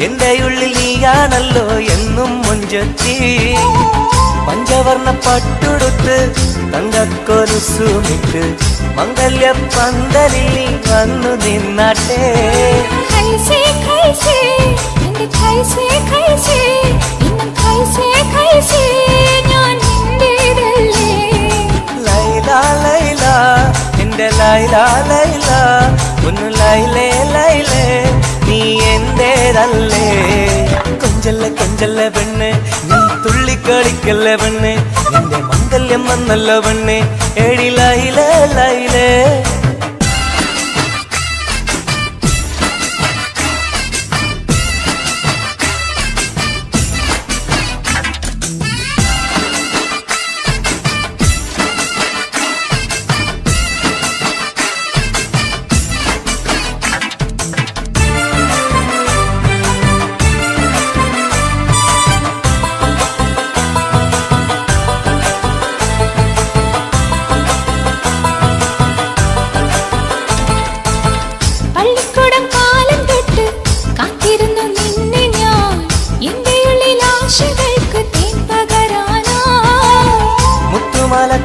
എന്റെ ഉള്ളിൽ നീയാണല്ലോ എന്നും മുഞ്ചത്തി. പഞ്ചവർണ്ണ പട്ടുടുത്ത് തങ്കക്കൊലുസുമിട്ട് മംഗല്യ പന്തലിൽ നീ വന്നു നിന്നാട്ടെ. ഖൈസേ ഖൈസേ എന്റെ ഖൈസേ ഖൈസേ എന്നും ഖൈസേ ഖൈസേ ഞാൻ നിന്റേതല്ലേ. ലൈല ലൈല എന്റെ ലൈല ലൈല ഒന്ന് ലൈലേ ലൈലേ നീ എന്റേതല്ലേ. കൊഞ്ചല്ല കൊഞ്ചല്ല പെണ്ണ് നീ തുള്ളിക്കളിക്കല്ല പെണ്ണ്, നിന്റെ മംഗല്യം വന്നല്ലോ പെണ്ണ്. എഴിലയിലേ ലൈലേ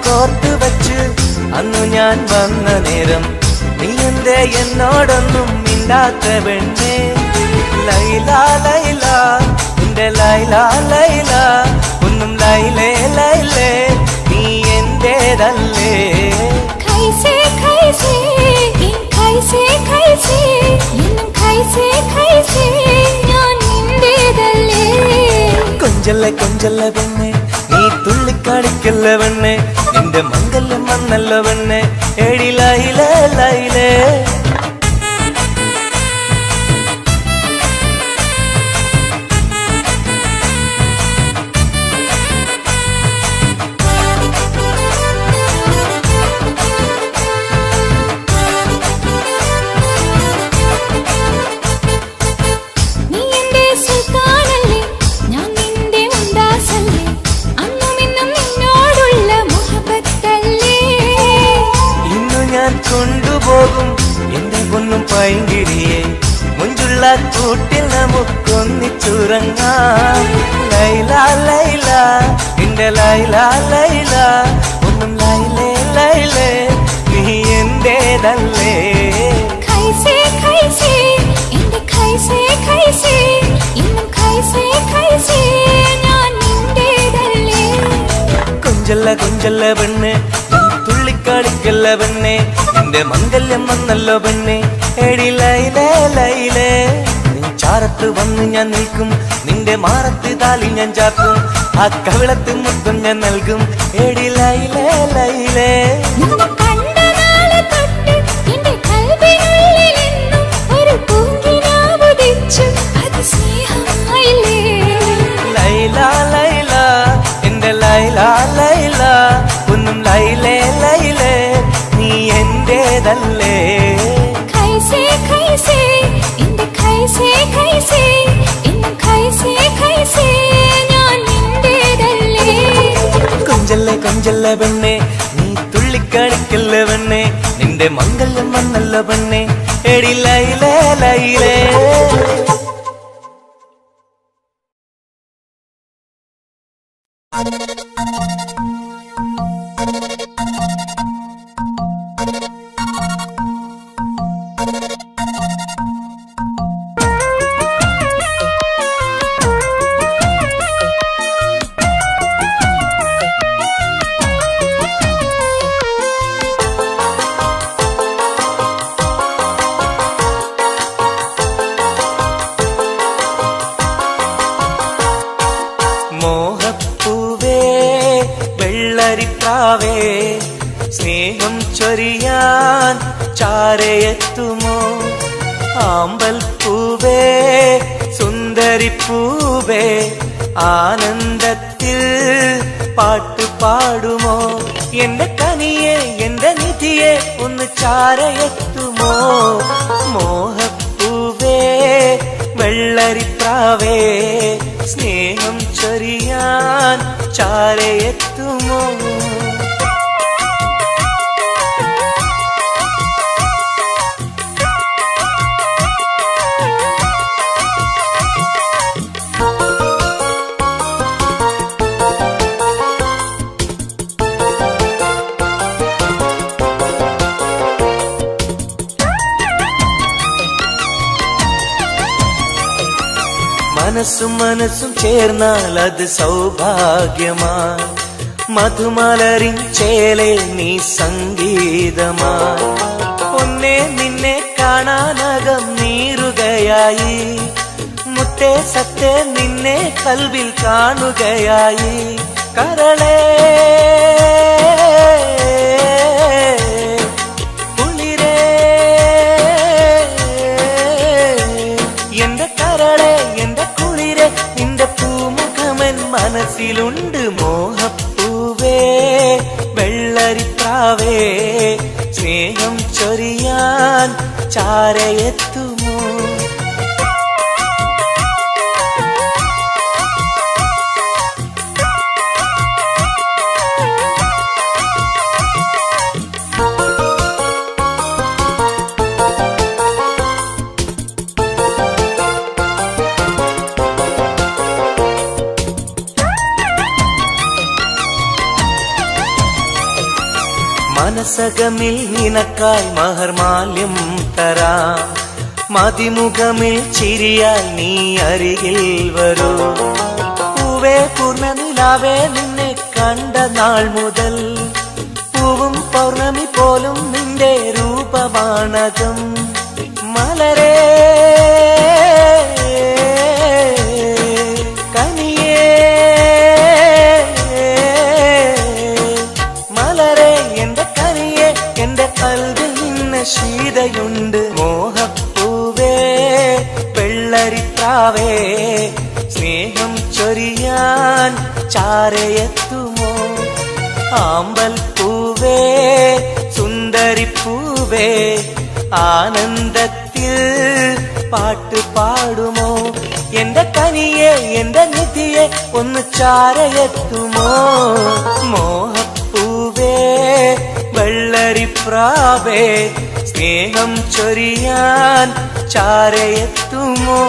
കോർത്ത് വച്ച് അന്നു ഞാൻ വന്ന നേരം നീ എന്തേ എന്നോടൊന്നും മിണ്ടാത്ത പെണ്ണേ. ലൈല ലൈല എന്റെ ലൈല ലൈല ഒന്നും ലൈലേ ലൈലേ നീ എന്റേതല്ലേ. ഖൈസേ ഖൈസേ ഖൈസേ ഖൈസേ എന്നും ഖൈസേ ഖൈസേ ഞാൻ നിന്റേതല്ലേ. കൊഞ്ചല്ല കൊഞ്ചല്ല പെണ്ണെ നീ തുള്ളിക്കാടിക്കല്ല പെണ്ണെ, നിന്റെ മംഗല്യം വന്നല്ല പെണ്ണെ. എഴിലയിലേ ലൈലേ കൊണ്ടുപോകും എന്റെ പൊന്നും പൈങ്കിരിയെ, മുഞ്ചുള്ള കൂട്ടിൽ നമുക്കൊന്നിച്ചുറങ്ങാം. ലൈല ലൈല എന്റെ ലൈല ലൈല ഒന്നും ലൈലേ ലൈലേ നീ എന്റേതല്ലേ ഖൈസേ ഖൈസേ എന്റെ ഖൈസേ ഖൈസേ ഇന്നും ഖൈസേ ഖൈസേ ഞാൻ നിന്റേതല്ലേ കൊഞ്ചല്ല കൊഞ്ചല്ല പെണ്ണെ നീ തുള്ളിക്കളിക്കല്ല പെണ്ണെ നിന്റെ മംഗല്യം വന്നല്ലോ പെണ്ണെ എടി ലൈലേ ലൈലേ നീ ചാരത്ത് വന്ന് ഞാൻ നിൽക്കും നിന്റെ മാറത്ത് താലി ഞാൻ ചാർത്തും ആ കവിളത്ത് മുത്തം ഞാൻ നൽകും എടി ലൈലേ ലൈലേ നിന്നെ കണ്ട നാളെ തൊട്ട് എന്റെ കൽവിനുള്ളിൽ എന്നും ഒരു പൂങ്കിനാവ് ഉദിച്ചു അത് സ്നേഹമായില്ലേ ലൈല ലൈല എന്റെ ലൈല ലൈല ഒന്നും ലൈലേ ലൈലേ നീ എന്റേതല്ലേ ഖൈസേ ഖൈസേ എന്റെ ഖൈസേ ഖൈസേ ഇന്നും ഖൈസേ ഖൈസേ ഞാൻ നിന്റേതല്ലേ കൊഞ്ചല്ലേ കൊഞ്ചല്ലേ പെണ്ണെ നീ തുള്ളിക്കളിക്കല്ല പെണ്ണെ നിന്റെ മംഗല്യം വന്നല്ല പെണ്ണെ എടി ലൈലേ ലൈലേ മോഹപ്പൂവേ വെള്ളരിപ്രാവേ സ്നേഹം ചൊരിയാൻ ചാരയെത്തുമോ ആമ്പൽ പൂവേ സുന്ദരിപ്പൂവേ ആനന്ദത്തിൽ പാട്ട് പാടുമോ എന്റെ കനിയെ എന്റെ നിധിയെ ഒന്ന് ചാരയെത്തുമോ മോഹപ്പൂവേ വെള്ളരിപ്രാവേ സ്നേഹം ചൊരിയാൻ ചാരയെത്തുമോ മനസ്സും മനസ്സും ചേർന്നാൽ അത് സൗഭാഗ്യമാ മധുമലരിൻ ചേലെ നീ സംഗീതമാ ഒന്നേ നിന്നെ കാണാനകം നീറുകയായി മുത്തേ സത്തേ നിന്നെ കൽവിൽ കാണുകയായി കരളേ കുളിരേ എന്റെ കരളേ എന്റെ കുളിരെ നിന്റെ പൂമുഖമൻ മനസ്സിലുണ്ട് മോഹപ്പൂവേ വെള്ളരിപ്രാവേ സ്നേഹം ചൊരിയാൻ ചാരയെത്തുമോ മനസകമിൽ നിനക്കായി മഹർമാല്യം തരാം മതിമുഖമിൽ ചിരിയാൽ നീ അരികിൽ വരൂ പൂവേ പൂർണ്ണനിലാവേ നിന്നെ കണ്ട നാൾ മുതൽ പൂവും പൗർണമി പോലും നിന്റെ രൂപമാണകം മലരേ കനിയേ മലരേ എന്റെ കനിയെ എന്റെ കൽവിൽ നിന്ന ശീതയുണ്ട് മോഹപ്പൂവേ വെള്ളരിപ്രാവേ സ്നേഹം ചൊരിയാൻ ചാരയെത്തുമോ ആമ്പൽ പൂവേ സുന്ദരിപ്പൂവേ ആനന്ദത്തിൽ പാട്ട് പാടുമോ എന്റെ കനിയെ എന്റെ നിധിയെ ഒന്ന് ചാരയെത്തുമോ മോഹപ്പൂവേ വെള്ളരിപ്രാവേ സ്നേഹം ചൊരിയാൻ ചാരയെത്തുമോ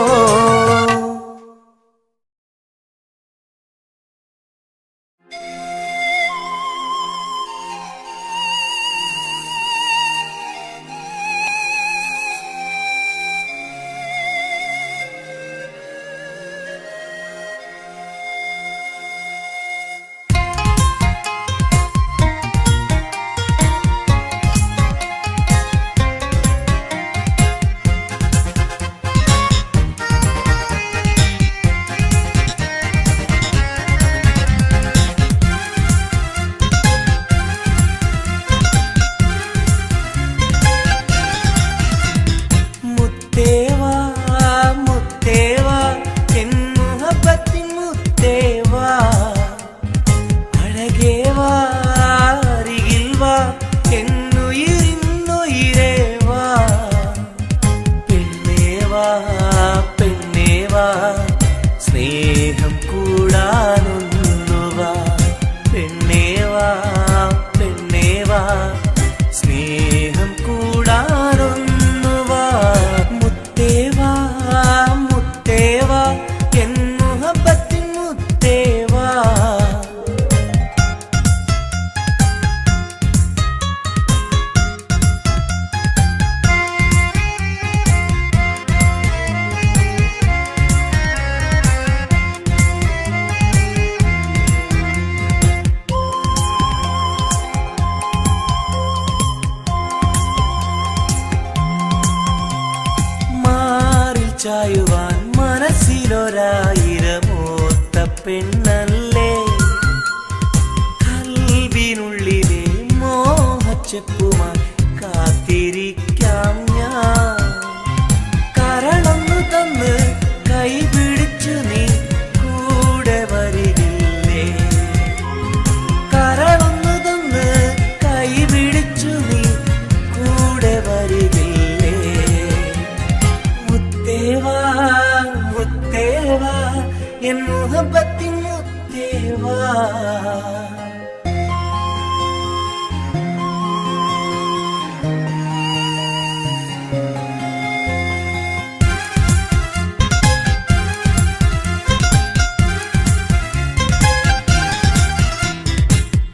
വാ.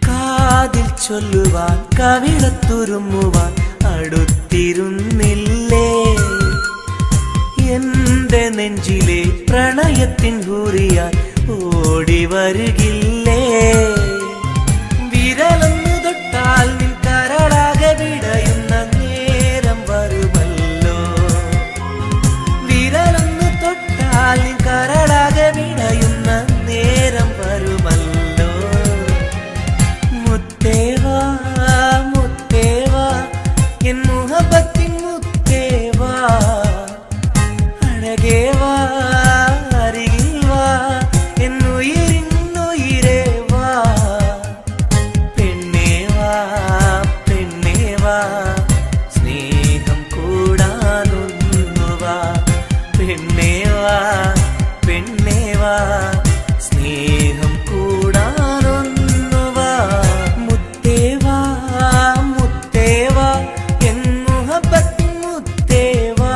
കാതിൽ ചൊല്ലുവാൻ കവിളത്തുരുമ്മുവാൻ അടുത്തിരുന്നില്ലേ, എന്റെ നെഞ്ചിലെ പ്രണയത്തിൻ ഹൂറിയാൻ ഓടി വരുകില്ലേ. വിരലൊന്നു തൊട്ടാൽ നിൻ കരളാകെ വിടയുന്ന നേരം വരുമല്ലോ, വിരലൊന്നു തൊട്ടാൽ നിൻ കരളാകെ വിടയുന്ന നേരം വരുമല്ലോ. മുത്തേവാ മുത്തേവാ എൻ മുഹബത്തിൻ മുത്തേവാ, അഴകേവാ അരികിൽ വാ എന്നുയിരിന്നുയിരേ വാ. പെണ്ണേവാ പെണ്ണേവാ സ്നേഹം കൂടാനൊന്നുവാ. പെണ്ണേവാ പെണ്ണേവാ സ്നേഹം കൂടാനൊന്നുവാ. മുത്തേവാ മുത്തേവാ എൻ മുഹബത്തിൻ മുത്തേവാ.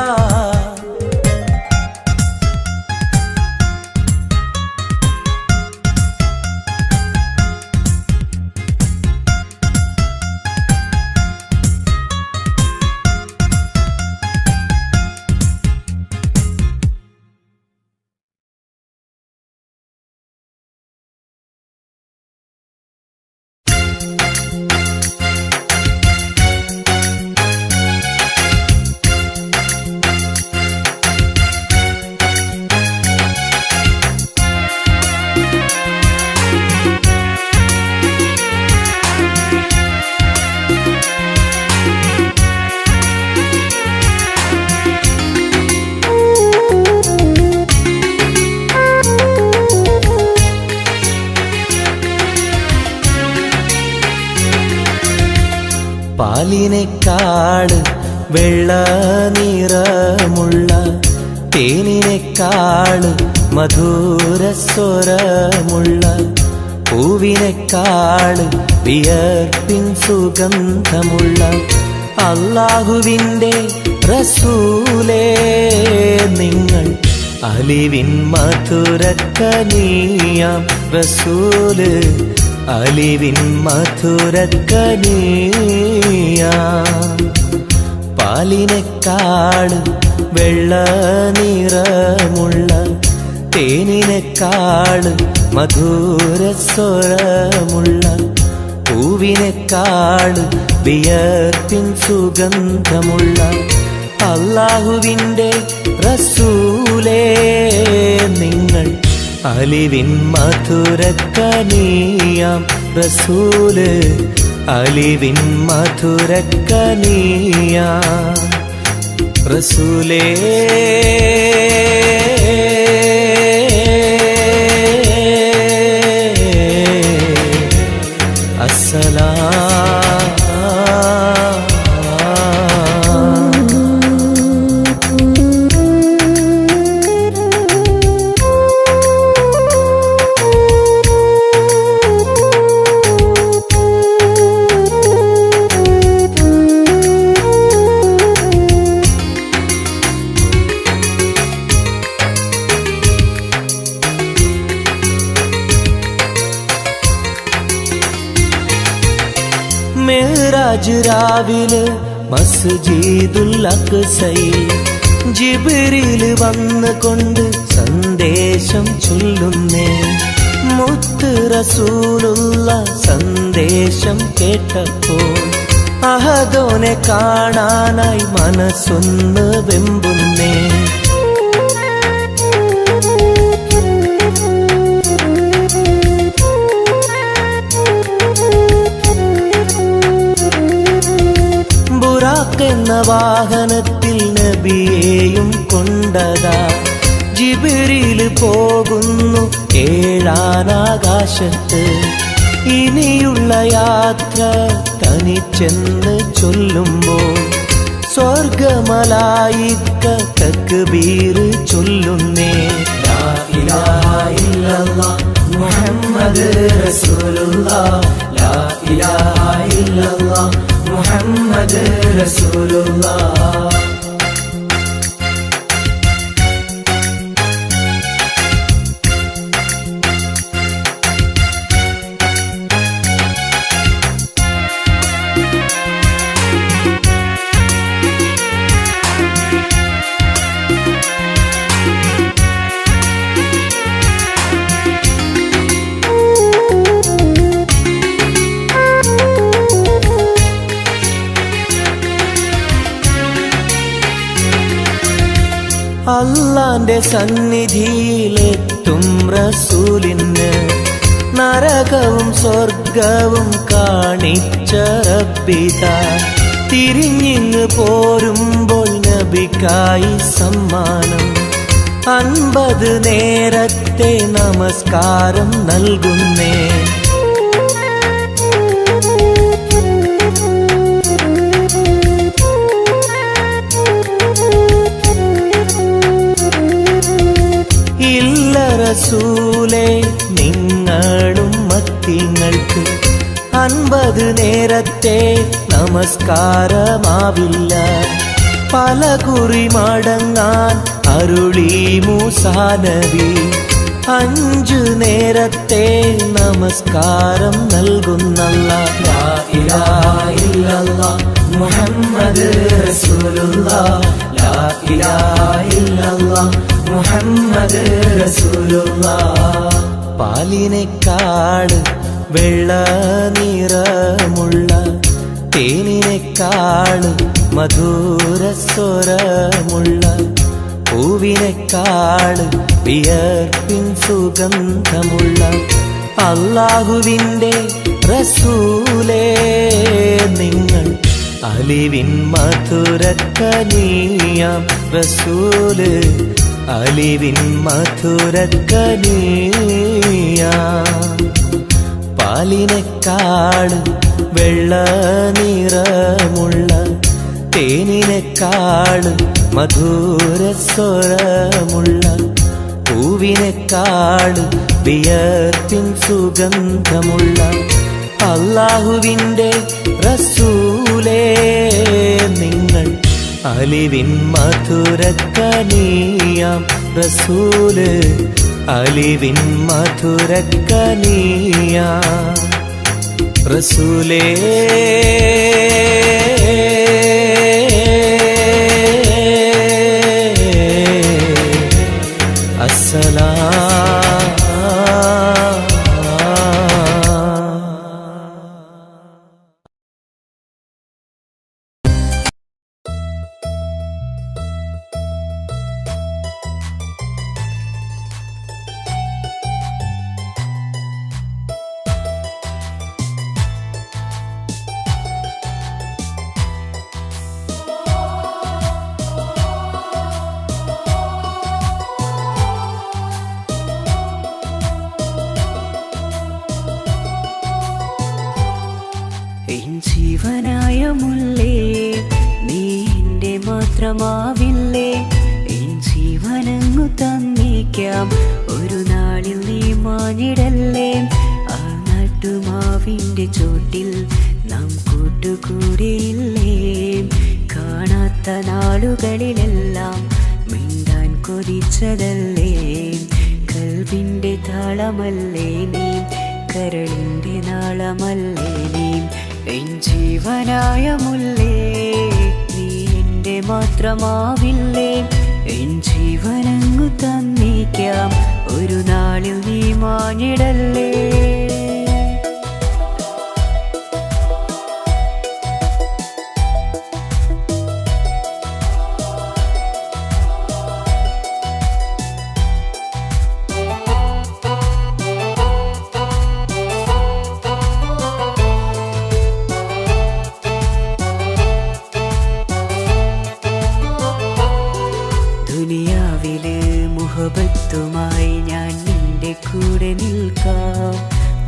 പാലിനെക്കാട് വെള്ള നിറമുള്ള തേനിനെക്കാട് മധുരസ്വരമുള്ള പൂവിനെക്കാട് വിയർപ്പിൻ സുഗന്ധമുള്ള അല്ലാഹുവിൻ്റെ റസൂലേ നിങ്ങൾ അലിവിൻ മധുരക്കനിയാം റസൂല് അലിവിൻ മധുരക്കനിയാം. പാലിനെക്കാട് വെള്ള നിറമുള്ള തേനിനെക്കാട് മധുരസ്വരമുള്ള പൂവിനെക്കാട് വിയർപ്പിൻ സുഗന്ധമുള്ള അല്ലാഹുവിൻ്റെ റസൂലേ നിങ്ങൾ അലിവിൻ മധുരക്കനിയാം റസൂല് അലിവിൻ മധുരക്കനിയാം റസൂലേ. മിഅ്റാജ് രാവിലെ മസ്ജിദുൽ അഖ്സയിൽ ജിബ്രീൽ വന്നുകൊണ്ട് സന്ദേശം ചൊല്ലുന്നേ. മുത്ത് റസൂലുള്ള സന്ദേശം കേട്ടപ്പോൾ അഹദോനെ കാണാനായി മനസ്സൊന്ന് വെമ്പുന്നേ. ബുറാഖ് എന്ന വാഹനത്തിൽ നബിയെയും കൊണ്ടതാ ജിബ്രീൽ പോകുന്നു ഏഴാനാകാശത്ത്. ഇനിയുള്ള യാത്ര തനിച്ചെന്ന് ചൊല്ലുമ്പോൾ സ്വർഗമലായിക്ക തക്ബീർ ചൊല്ലുന്നേ. ലാ ഇലാഹ ഇല്ലല്ലാഹ് മുഹമ്മദ് റസൂലുള്ളാഹ് ലാ ഇലാഹ ഇല്ലല്ലാഹ് മുഹമ്മദ് റസൂലുള്ളാഹ്. അല്ലാന്റെ സന്നിധിയിലെത്തും റസൂലിന് നരകവും സ്വർഗവും കാണിച്ച റബ്ബിതാ തിരിഞ്ഞിങ്ങ് പോരുമ്പോൾ നബിക്കായി സമ്മാനം 50 നേരത്തെ നമസ്കാരം നൽകുന്നേ. ഇല്ല റസൂലേ നിങ്ങളും മത്തിങ്ങൾക്ക് 50 നേരത്തെ നമസ്കാരമാവില്ല. പല കുറി മടങ്ങാൻ അരുളി മൂസാ നബി 5 നേരത്തെ നമസ്കാരം നൽകുന്നല്ലാഹ്. ലാ ഇലാഹ ഇല്ലല്ലാഹ് മുഹമ്മദ് റസൂലുള്ളാഹ് ലാ ഇലാഹ ഇല്ലല്ലാഹ് മുഹമ്മദ് റസൂലുള്ളാഹ്. പാലിനെക്കാട് വെള്ള നിറമുള്ള തേനിനെക്കാട് മധുരസ്വരമുള്ള പൂവിനെക്കാട് വിയർപ്പിൻ സുഗന്ധമുള്ള അല്ലാഹുവിൻ്റെ റസൂലേ നിങ്ങൾ അലിവിൻ മധുരക്കനിയാം റസൂല് അലിവിൻ മധുരക്കനിയാം. പാലിനെക്കാട് വെള്ള നിറമുള്ള തേനിനെക്കാട് മധുരസ്വരമുള്ള പൂവിനെക്കാട് വിയർപ്പിൻ സുഗന്ധമുള്ള അല്ലാഹുവിൻ്റെ റസൂലേ നിങ്ങൾ അലിവിൻ മധുരക്കനിയാം റസൂല് അലിവിൻ മധുരക്കനിയാം റസൂലേ. ജീവനായ മുല്ലേ നീ എൻ്റെ മാത്രമാവില്ലേ, എൻ ജീവനങ്ങു തന്നേക്കാം ഒരു നാളിൽ നീ മാഞ്ഞിടല്ലേ. ആ നാട്ടുമാവിൻ്റെ ചോട്ടിൽ നാം കൂട്ടുകൂടിയില്ലേ, കാണാത്ത നാളുകളിലെല്ലാം മിണ്ടാൻ കൊതിച്ചതല്ലേ. കൽവിൻ്റെ താളമല്ലേ നീ, കരളിൻ്റെ നാളമല്ലേ നീ, എൻ ജീവനായ മുല്ലേ നീ എൻ്റെ മാത്രമാവില്ലേ. എൻ ജീവനങ്ങു തന്നേക്കാം ഒരു നാളിൽ നീ മാഞ്ഞിടല്ലേ. ദുനിയാവില് മുഹബത്തുമായി ഞാൻ നിന്റെ കൂടെ നിൽക്കാം.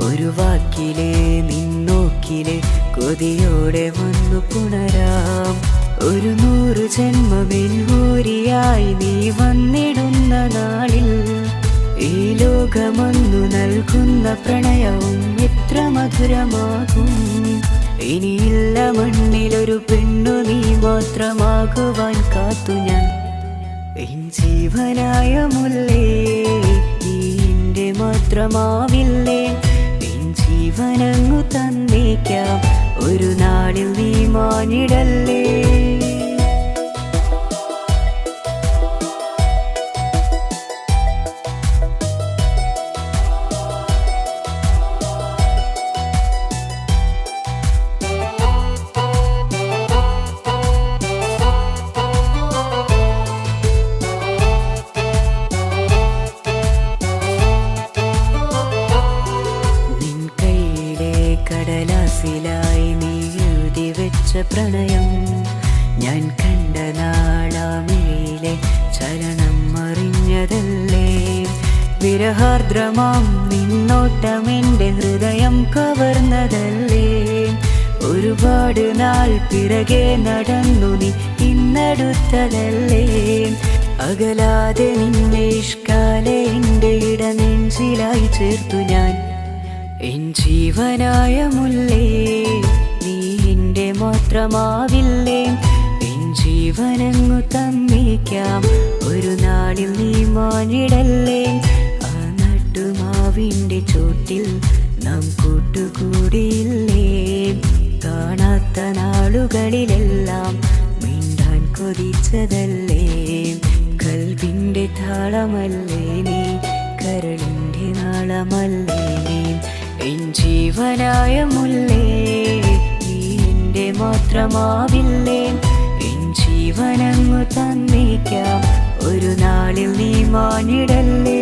ഒരു വാക്കില് നിന്നോക്കില് കൊതിയോടെ വന്നു പുണരാം. ഒരു 100 ജന്മമെൻ ഹൂരിയായി നീ വന്നിടുന്ന നാളിൽ ഈ ലോകമൊന്നു നൽകുന്ന പ്രണയവും എത്ര മധുരമാകും. ഇനിയില്ല മണ്ണിലൊരു പെണ്ണു നീ മാത്രമാകുവാൻ കാത്തു ഞാൻ. എൻ ജീവനായ മുല്ലേ നീ എൻ്റെ മാത്രമാവില്ലേ. എൻ ജീവനങ്ങു തന്നേക്കാം, ഒരു നാളിൽ നീ മാഞ്ഞിടല്ലേ. കടലാസിലായി നീ എഴുതി വെച്ച പ്രണയം ഞാൻ കണ്ട നാളാമിഴിയിലെ ചലനം അറിഞ്ഞതല്ലേ. വിരഹാർദ്രമാം നിന്നോട്ടം എൻ്റെ ഹൃദയം കവർന്നതല്ലേ. ഒരുപാട് നാൾ പിറകെ നടന്നു നീ ഇന്നടുത്തതല്ലേ. അകലാതെ നിന്നെ ഇഷ്കാലെ എൻ്റെ ഇടനെഞ്ചിലായി ചേർത്തു ഞാൻ. എൻ ജീവനായ മുല്ലേ നീ എൻ്റെ മാത്രമാവില്ലേ. എൻ ജീവനങ്ങു തന്നേക്കാം, ഒരു നാളിൽ നീ മാഞ്ഞിടല്ലേ. ആ നട്ടുമാവിൻ്റെ ചോട്ടിൽ നാം കൂട്ടുകൂടിയില്ലേ. കാണാത്ത നാളുകളിലെല്ലാം മിണ്ടാൻ കൊതിച്ചതല്ലേ. കൽവിൻ്റെ താളമല്ലേ നീ, കരളിൻ്റെ നാളമല്ലേ നീ. എൻ ജീവനായ മുല്ലേ നീ എൻ്റെ മാത്രമാവില്ലേ. എൻ ജീവനങ്ങു തന്നേക്കാം, ഒരു നാളിൽ നീ മാഞ്ഞിടല്ലേ.